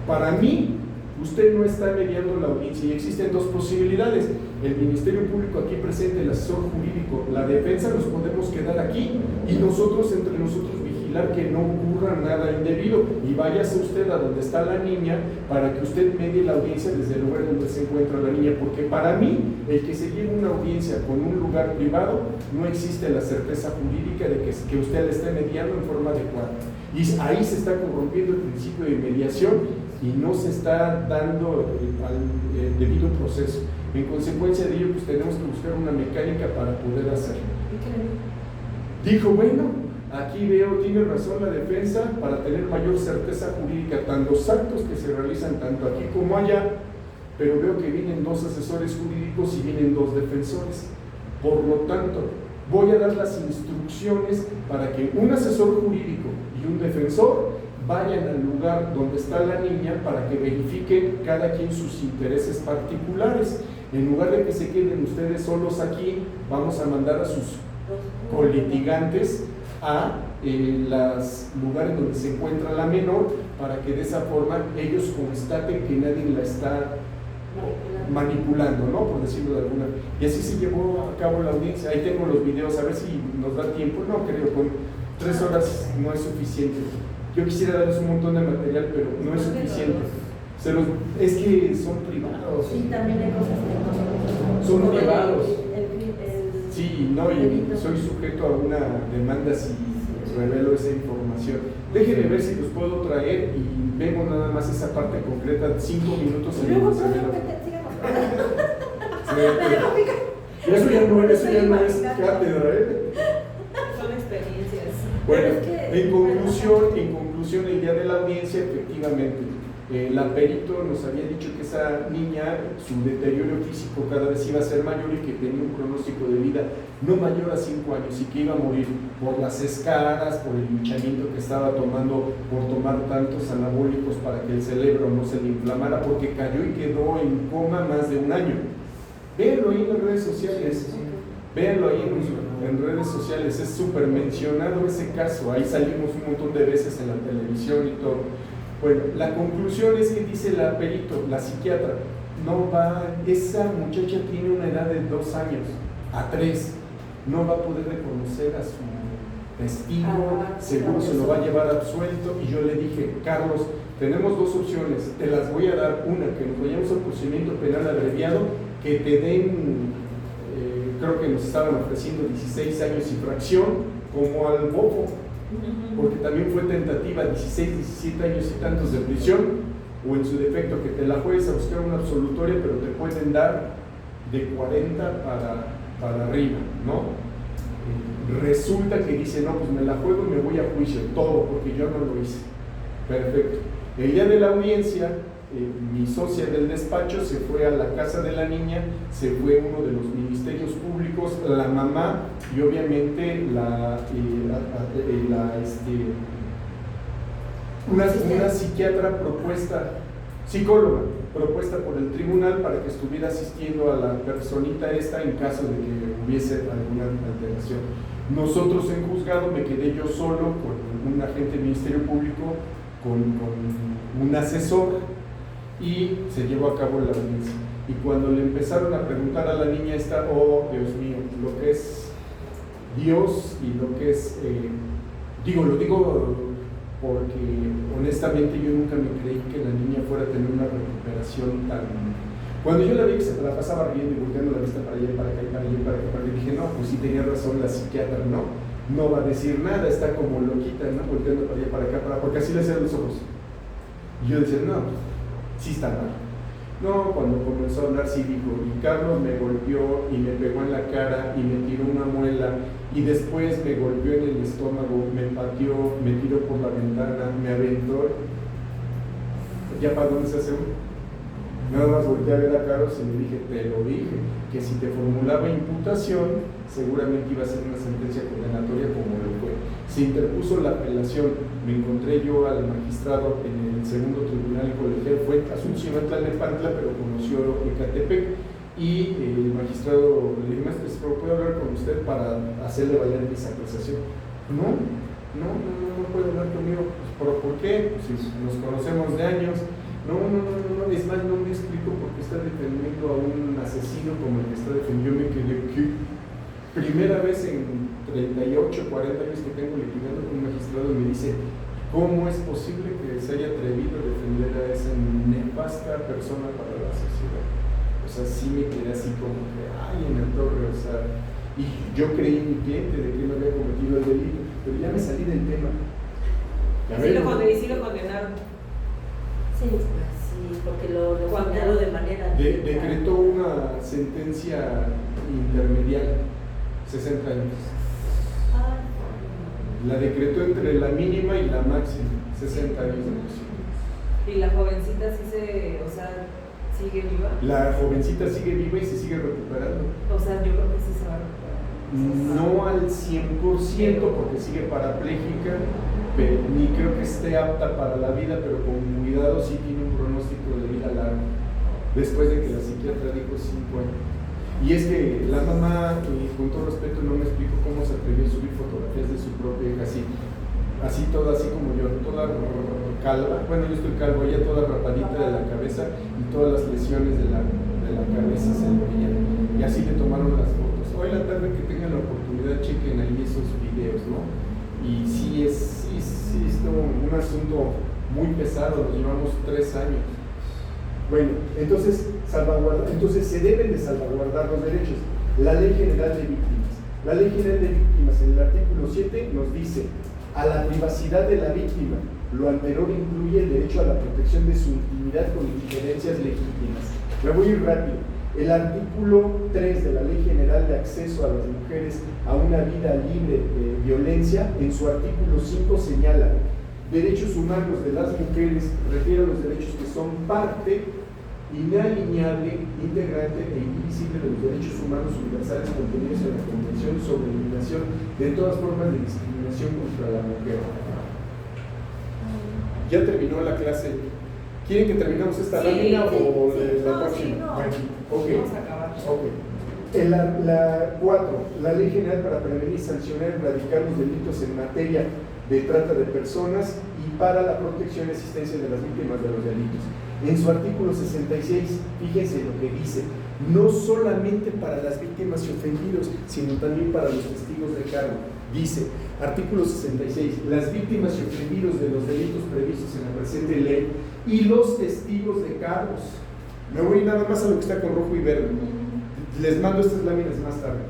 Speaker 3: Para mí, usted no está mediando la audiencia y existen dos posibilidades. El Ministerio Público aquí presente, el asesor jurídico, la defensa, nos podemos quedar aquí y nosotros entre nosotros que no ocurra nada indebido, y váyase usted a donde está la niña para que usted medie la audiencia desde el lugar donde se encuentra la niña, porque para mí el que se lleve una audiencia con un lugar privado no existe la certeza jurídica de que usted le esté mediando en forma adecuada, y ahí se está corrompiendo el principio de mediación y no se está dando el debido proceso. En consecuencia de ello, pues tenemos que buscar una mecánica para poder hacerlo. Dijo, bueno, aquí veo, tiene razón la defensa, para tener mayor certeza jurídica, tanto los actos que se realizan tanto aquí como allá, pero veo que vienen dos asesores jurídicos y vienen dos defensores. Por lo tanto, voy a dar las instrucciones para que un asesor jurídico y un defensor vayan al lugar donde está la niña para que verifiquen cada quien sus intereses particulares. En lugar de que se queden ustedes solos aquí, vamos a mandar a sus colitigantes a los lugares donde se encuentra la menor, para que de esa forma ellos constaten que nadie la está manipulando, ¿no? Por decirlo de alguna. Y así se llevó a cabo la audiencia. Ahí tengo los videos, a ver si nos da tiempo. No creo, con 3 horas no es suficiente. Yo quisiera darles un montón de material, pero no es suficiente. Es que son privados.
Speaker 1: Sí, también hay cosas que no
Speaker 3: Son
Speaker 1: como
Speaker 3: privados.
Speaker 1: Sí,
Speaker 3: no, y soy sujeto a una demanda si revelo esa información. Déjenme ver si los puedo traer y vemos nada más esa parte concreta, 5 minutos en
Speaker 1: Luego,
Speaker 3: el que se ve la- Eso ya no es cátedra, ¿eh?
Speaker 2: Son experiencias.
Speaker 3: Bueno,
Speaker 1: Pero es que-
Speaker 3: en conclusión, el día de la audiencia, efectivamente, la perito nos había dicho que esa niña, su deterioro físico cada vez iba a ser mayor y que tenía un pronóstico de vida no mayor a 5 años y que iba a morir por las escaras, por el hinchamiento que estaba tomando, por tomar tantos anabólicos para que el cerebro no se le inflamara, porque cayó y quedó en coma más de 1 año. Véanlo ahí en las redes sociales. Véanlo ahí en redes sociales, es súper mencionado ese caso, ahí salimos un montón de veces en la televisión y todo. Bueno, la conclusión es que dice la perito, la psiquiatra, esa muchacha tiene una edad de 2 años a 3, no va a poder reconocer a su testigo, seguro se lo va a llevar absuelto. Y yo le dije, Carlos, tenemos 2 opciones, te las voy a dar. Una, que nos vayamos al procedimiento penal abreviado, que te den, creo que nos estaban ofreciendo 16 años y fracción, como al Bofo, porque también fue tentativa, 16, 17 años y tantos de prisión, o en su defecto que te la juegues a buscar una absolutoria, pero te pueden dar de 40 para arriba, ¿no? Resulta que dice, no, pues me la juego y me voy a juicio, todo, porque yo no lo hice. Perfecto. El día de la audiencia, mi socia del despacho se fue a la casa de la niña, se fue uno de los ministerios públicos, la mamá y obviamente una psiquiatra psicóloga propuesta por el tribunal para que estuviera asistiendo a la personita esta en caso de que hubiese alguna alteración. Nosotros en juzgado me quedé yo solo con un agente del Ministerio Público, con un asesor, y se llevó a cabo la audiencia. Y cuando le empezaron a preguntar a la niña esta, oh Dios mío, lo que es Dios y lo que es, lo digo porque honestamente yo nunca me creí que la niña fuera a tener una recuperación tan... Cuando yo la vi que se la pasaba riendo y volteando la vista para allá, para acá, para allá, para acá, para allá, dije, no, pues sí tenía razón la psiquiatra, no va a decir nada, está como loquita, ¿no? Volteando para allá, para acá, porque así le hacían los ojos. Y yo decía, no, pues sí está mal. No, cuando comenzó a hablar sí dijo, y Carlos me golpeó y me pegó en la cara y me tiró una muela y después me golpeó en el estómago, me pateó, me tiró por la ventana, me aventó. ¿Ya para dónde se hace uno? Nada más volteé a ver a Carlos y le dije, te lo dije, que si te formulaba imputación, seguramente iba a ser una sentencia condenatoria como lo fue. Se interpuso la apelación, me encontré yo al magistrado en el segundo tribunal colegial, fue Asunción Tlalnepantla, pero conoció Ecatepec, y el magistrado le dijo, maestro, ¿puedo hablar con usted para hacerle valer esa acusación? No puede hablar conmigo. Pues, ¿por qué? Pues si nos conocemos de años. No, es más, no me explico por qué está defendiendo a un asesino como el que está defendiendo. Yo me quedé, ¿qué? Primera vez en 38, 40 años que tengo litigando con un magistrado y me dice, ¿cómo es posible que se haya atrevido a defender a esa nefasta persona para la sociedad? O sea, sí me quedé así como que, ay, en la torre, o sea, y yo creí en mi cliente de que no había cometido el delito, pero ya me salí del tema.
Speaker 2: Sí lo condenaron.
Speaker 1: Sí, porque lo condenó de manera...
Speaker 3: Decretó una sentencia intermediaria, 60 años. La decretó entre la mínima y la máxima, 60 años de prisión.
Speaker 2: ¿Y la jovencita sigue viva?
Speaker 3: La jovencita sigue viva y se sigue recuperando.
Speaker 2: O sea, yo creo que sí se va a recuperar.
Speaker 3: No al 100% porque sigue parapléjica, pero ni creo que esté apta para la vida, pero con cuidado sí tiene un pronóstico de vida largo, después de que la psiquiatra dijo 5 años. Y es que la mamá, con todo respeto, no me explico cómo se atrevió a subir fotografías de su propia hija así toda, así como yo, toda calva. Bueno, yo estoy calvo, ella toda rapadita de la cabeza y todas las lesiones de la cabeza se le veían. Y así le tomaron las fotos. Hoy en la tarde que tengan la oportunidad, chequen ahí esos videos, ¿no? Y sí es un asunto muy pesado, nos llevamos 3 años Bueno, entonces se deben de salvaguardar los derechos. La Ley General de Víctimas. La Ley General de Víctimas en el artículo 7 nos dice: a la privacidad de la víctima. Lo anterior incluye el derecho a la protección de su intimidad con injerencias legítimas. Me voy a ir rápido. El artículo 3 de la Ley General de Acceso a las Mujeres a una vida libre de violencia, en su artículo 5 señala: derechos humanos de las mujeres, refiere a los derechos que son parte inalienable, integrante e indivisible de los derechos humanos universales contenidos en la Convención sobre Eliminación de todas formas de discriminación contra la mujer. Ya terminó la clase. ¿Quieren que terminemos esta lámina o la próxima? Bueno, ok.
Speaker 2: Vamos a acabar.
Speaker 3: Ok. La 4. La Ley General para prevenir, sancionar y erradicar los delitos en materia de trata de personas y para la protección y asistencia de las víctimas de los delitos. En su artículo 66, fíjense lo que dice: no solamente para las víctimas y ofendidos, sino también para los testigos de cargo. Dice, artículo 66, las víctimas y ofendidos de los delitos previstos en la presente ley y los testigos de cargos. Me voy nada más a lo que está con rojo y verde. Les mando estas láminas más tarde.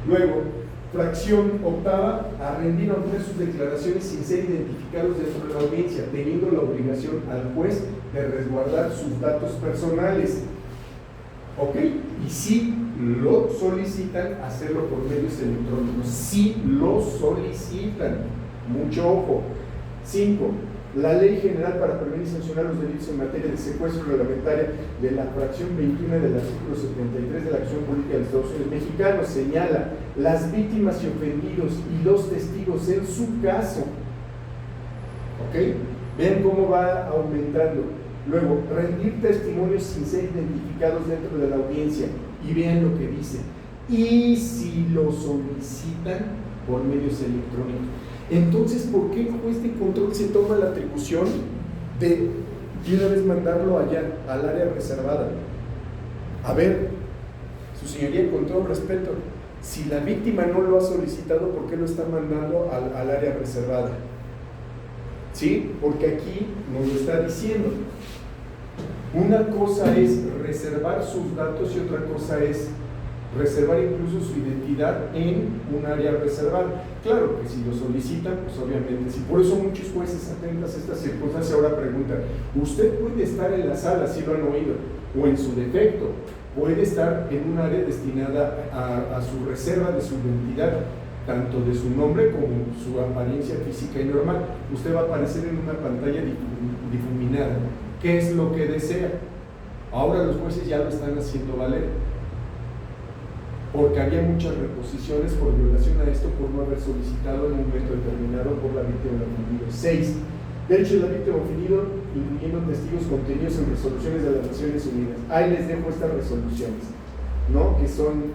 Speaker 3: Luego, fracción octava, a rendir a un juez sus declaraciones sin ser identificados dentro de la audiencia, teniendo la obligación al juez de resguardar sus datos personales. ¿Ok? Y si lo solicitan, hacerlo por medios electrónicos. Si lo solicitan. Mucho ojo. 5. La Ley General para prevenir y sancionar los delitos en materia de secuestro reglamentaria de la fracción 21 del artículo 73 de la Acción Política de los Estados Unidos Mexicanos señala: las víctimas y ofendidos y los testigos en su caso. ¿Ok? Vean cómo va aumentando. Luego, rendir testimonios sin ser identificados dentro de la audiencia. Y vean lo que dice: y si lo solicitan por medios electrónicos. Entonces, ¿por qué el juez de control se toma la atribución de una vez mandarlo allá, al área reservada? A ver, su señoría, con todo respeto, si la víctima no lo ha solicitado, ¿por qué lo está mandando al área reservada? ¿Sí? Porque aquí nos lo está diciendo. Una cosa es reservar sus datos y otra cosa es reservar incluso su identidad en un área reservada. Claro que si lo solicitan, pues obviamente sí. Por eso muchos jueces atentas a estas circunstancias ahora preguntan: ¿usted puede estar en la sala, si lo han oído? O en su defecto, puede estar en un área destinada a su reserva de su identidad, tanto de su nombre como su apariencia física y normal. Usted va a aparecer en una pantalla difuminada. ¿Qué es lo que desea? Ahora los jueces ya lo están haciendo valer, porque había muchas reposiciones por violación a esto por no haber solicitado en un momento determinado por la víctima ofendido. 6. Derecho de la víctima ofendido, incluyendo testigos contenidos en resoluciones de las Naciones Unidas. Ahí les dejo estas resoluciones, ¿no? Que son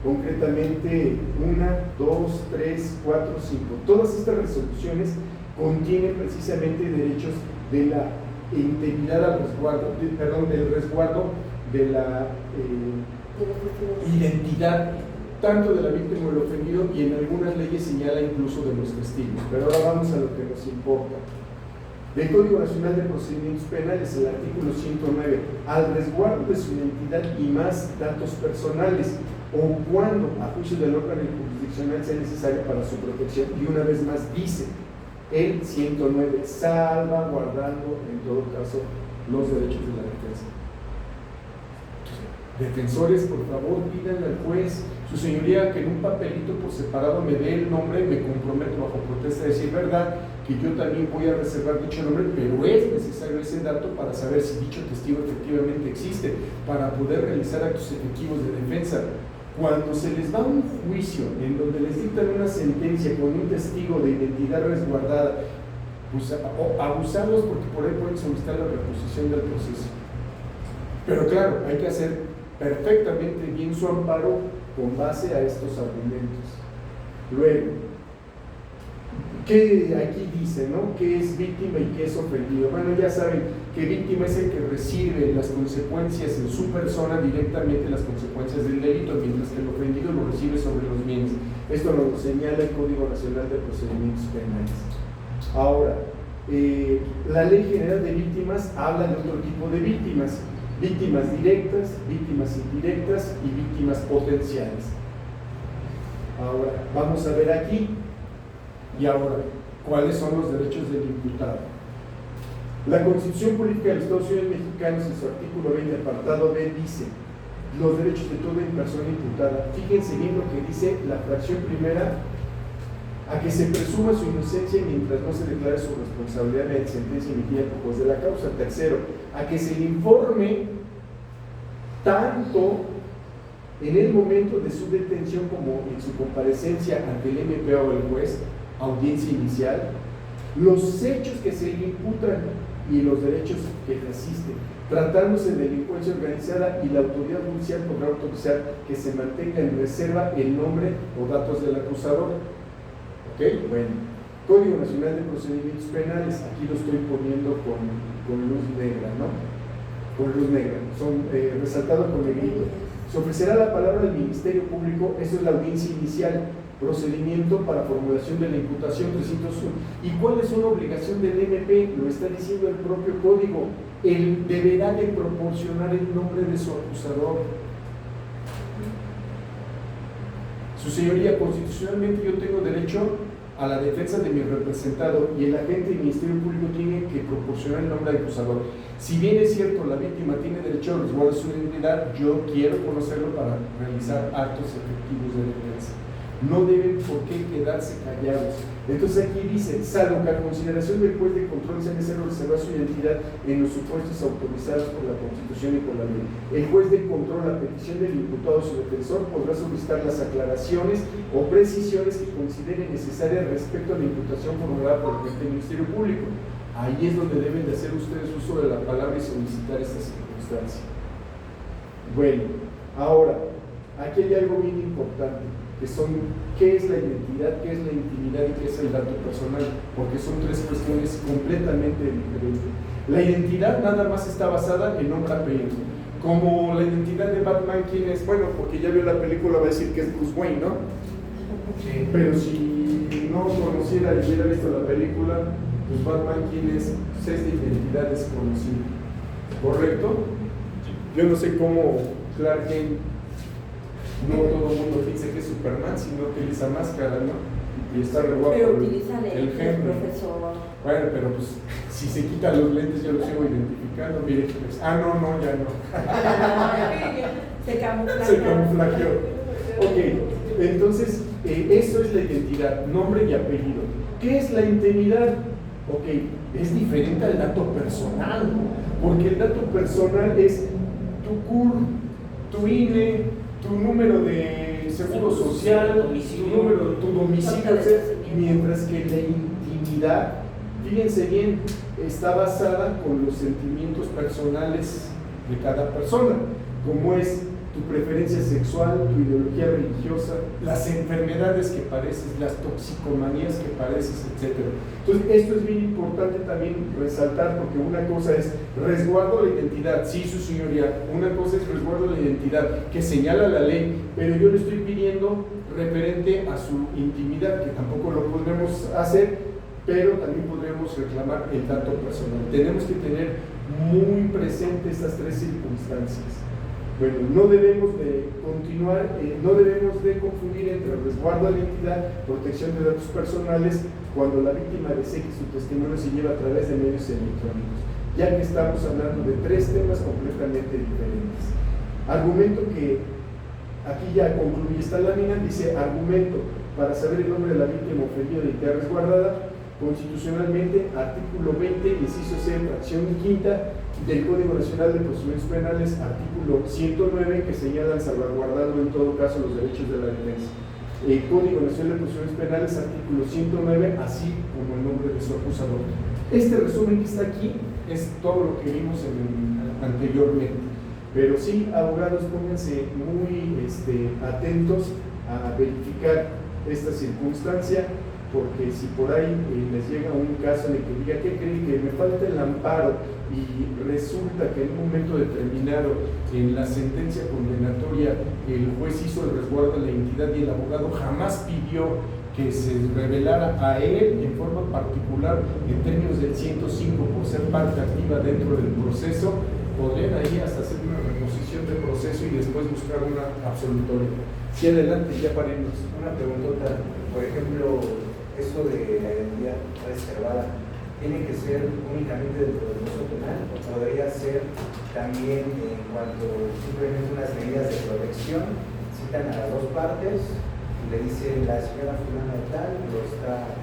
Speaker 3: concretamente 1, 2, 3, 4, 5. Todas estas resoluciones contienen precisamente derechos de la integridad al resguardo, del resguardo de la identidad tanto de la víctima o del ofendido, y en algunas leyes señala incluso de los testigos. Pero ahora vamos a lo que nos importa. Del Código Nacional de Procedimientos Penales, el artículo 109, al resguardo de su identidad y más datos personales, o cuando a juicio del órgano jurisdiccional sea necesario para su protección. Y una vez más dice el 109, salvaguardando en todo caso los derechos de la defensa. Defensores, por favor, pídanle al juez: su señoría, que en un papelito por separado me dé el nombre, me comprometo bajo protesta de decir verdad que yo también voy a reservar dicho nombre, pero es necesario ese dato para saber si dicho testigo efectivamente existe, para poder realizar actos efectivos de defensa. Cuando se les va a un juicio en donde les dictan una sentencia con un testigo de identidad resguardada, pues abusarlos, porque por ahí pueden solicitar la reposición del proceso. Pero claro, hay que hacer perfectamente bien su amparo con base a estos argumentos. Luego, ¿qué aquí dice, no? ¿Qué es víctima y qué es ofendido? Bueno, ya saben que víctima es el que recibe las consecuencias en su persona, directamente las consecuencias del delito, mientras que el ofendido lo recibe sobre los bienes. Esto nos lo señala el Código Nacional de Procedimientos Penales. Ahora, la Ley General de Víctimas habla de otro tipo de víctimas: víctimas directas, víctimas indirectas y víctimas potenciales. Ahora, vamos a ver aquí y ahora, ¿cuáles son los derechos del imputado? La Constitución Política de los Estados Unidos Mexicanos, en su artículo 20, apartado B, dice: los derechos de toda persona imputada. Fíjense bien lo que dice la fracción primera: a que se presuma su inocencia mientras no se declare su responsabilidad en sentencia emitida por juez de la causa. Tercero, a que se le informe tanto en el momento de su detención como en su comparecencia ante el MP o el juez, audiencia inicial, los hechos que se le imputan y los derechos que le asisten. Tratándose de delincuencia organizada, y la autoridad judicial podrá autorizar que se mantenga en reserva el nombre o datos del acusador. ¿Ok? Bueno, Código Nacional de Procedimientos Penales, aquí lo estoy poniendo con luz negra, ¿no? Con luz negra, son resaltado con negrito. Se ofrecerá la palabra del Ministerio Público, eso es la audiencia inicial, procedimiento para formulación de la imputación 301. ¿Y cuál es una obligación del MP? Lo está diciendo el propio código: él deberá de proporcionar el nombre de su acusador. Su señoría, constitucionalmente yo tengo derecho a la defensa de mi representado, y el agente del Ministerio Público tiene que proporcionar el nombre del acusador. Si bien es cierto, la víctima tiene derecho a resguardar su identidad, yo quiero conocerlo para realizar actos efectivos de defensa. No deben por qué quedarse callados. Entonces aquí dice: salvo que a consideración del juez de control sea necesario reservar su identidad en los supuestos autorizados por la Constitución y por la ley, el juez de control, a petición del imputado o su defensor, podrá solicitar las aclaraciones o precisiones que considere necesarias respecto a la imputación formulada por el Ministerio Público. Ahí es donde deben de hacer ustedes uso de la palabra y solicitar esta circunstancia. Bueno, ahora, aquí hay algo bien importante, que son: ¿qué es la identidad, qué es la intimidad y qué es el dato personal? Porque son tres cuestiones completamente diferentes. La identidad nada más está basada en nombre y apellido. Como la identidad de Batman, ¿quién es? Bueno, porque ya vio la película, va a decir que es Bruce Wayne, ¿no? Sí. Pero si no conociera y hubiera visto la película, pues Batman, ¿quién es? Pues es de identidad desconocida, ¿correcto? Yo no sé cómo Clark Kent, no todo el mundo piensa que es Superman, sino que utiliza máscara, ¿no? Y está re guapo.
Speaker 1: Pero utiliza
Speaker 3: el
Speaker 1: lentes, profesor.
Speaker 3: Bueno, pero pues si se quitan los lentes, yo los sigo identificando. Mire, pues, no, ya no.
Speaker 1: Se camuflajeó.
Speaker 3: Se camuflajeó. Ok, entonces, eso es la identidad, nombre y apellido. ¿Qué es la intimidad? Ok, es diferente al dato personal, porque el dato personal es tu CUR, tu INE, tu número de seguro social, tu domicilio, mientras que la intimidad, fíjense bien, está basada con los sentimientos personales de cada persona, como es tu preferencia sexual, tu ideología religiosa, las enfermedades que padeces, las toxicomanías que padeces, etc. Entonces, esto es bien importante también resaltar, porque una cosa es resguardo de la identidad, sí, su señoría, una cosa es resguardo de la identidad que señala la ley, pero yo le estoy pidiendo referente a su intimidad, que tampoco lo podremos hacer, pero también podremos reclamar el dato personal. Tenemos que tener muy presente estas tres circunstancias. Bueno, no debemos de continuar, no debemos de confundir entre resguardo de la identidad, protección de datos personales, cuando la víctima desee que su testimonio se lleve a través de medios electrónicos, ya que estamos hablando de tres temas completamente diferentes. Argumento que aquí ya concluye esta lámina, dice: argumento para saber el nombre de la víctima ofendida de identidad resguardada, constitucionalmente, artículo 20, inciso C, fracción quinta del Código Nacional de Procedimientos Penales, artículo 109, que señalan salvaguardando en todo caso los derechos de la defensa. El Código Nacional de Procedimientos Penales, artículo 109, así como el nombre de su acusador. Este resumen que está aquí es todo lo que vimos anteriormente. Pero sí, abogados, pónganse muy atentos a verificar esta circunstancia, porque si por ahí les llega un caso en el que diga: ¿qué creen? Que me falta el amparo, y resulta que en un momento determinado en la sentencia condenatoria el juez hizo el resguardo de la identidad y el abogado jamás pidió que se revelara a él en forma particular en términos del 105 por ser parte activa dentro del proceso, podrían ahí hasta hacer una reposición de proceso y después buscar una absolutoria. Sí, adelante, ya para irnos.
Speaker 4: Una preguntota, por ejemplo, eso de la identidad reservada, ¿tiene que ser únicamente del proceso penal o podría ser también en cuanto simplemente unas medidas de protección, citan a las dos partes y le dicen la señora fulana de tal lo está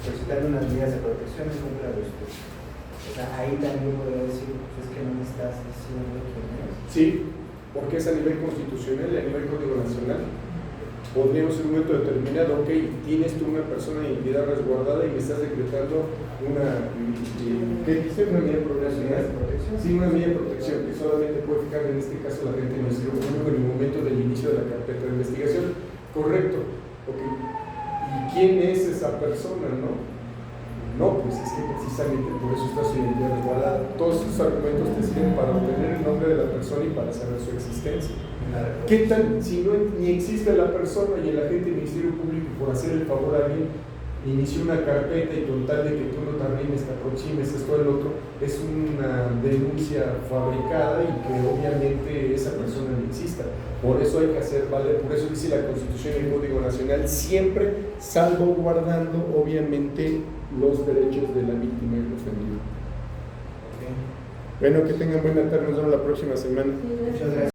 Speaker 4: solicitando unas medidas de protección en contra de usted? O sea, ahí también podría decir, pues es que no me estás diciendo quién es.
Speaker 3: Sí, porque es a nivel constitucional y a nivel código nacional. Podríamos en un momento determinado, ok, tienes tú una persona de identidad resguardada y me estás decretando una, ¿qué dice? Una medida provisional. Sí, una medida de protección que solamente puede fijar en este caso la gente del Ministerio Público en el momento del inicio de la carpeta de investigación. Correcto. Okay. ¿Y quién es esa persona, no? No, pues es que precisamente por eso está su identidad resguardada. Todos esos argumentos te sirven para obtener el nombre de la persona y para saber su existencia. ¿Qué tal si no ni existe la persona y el agente del Ministerio Público, por hacer el favor a alguien, inició una carpeta y con tal de que tú no te arrimes, te aproximes, esto, el otro, es una denuncia fabricada y que obviamente esa persona no exista? Por eso hay que hacer valer, por eso dice la Constitución y el Código Nacional, siempre salvaguardando obviamente los derechos de la víctima y el ofendido. Bueno, que tengan buena tarde, nos vemos la próxima semana.
Speaker 1: Sí,
Speaker 4: Muchas gracias.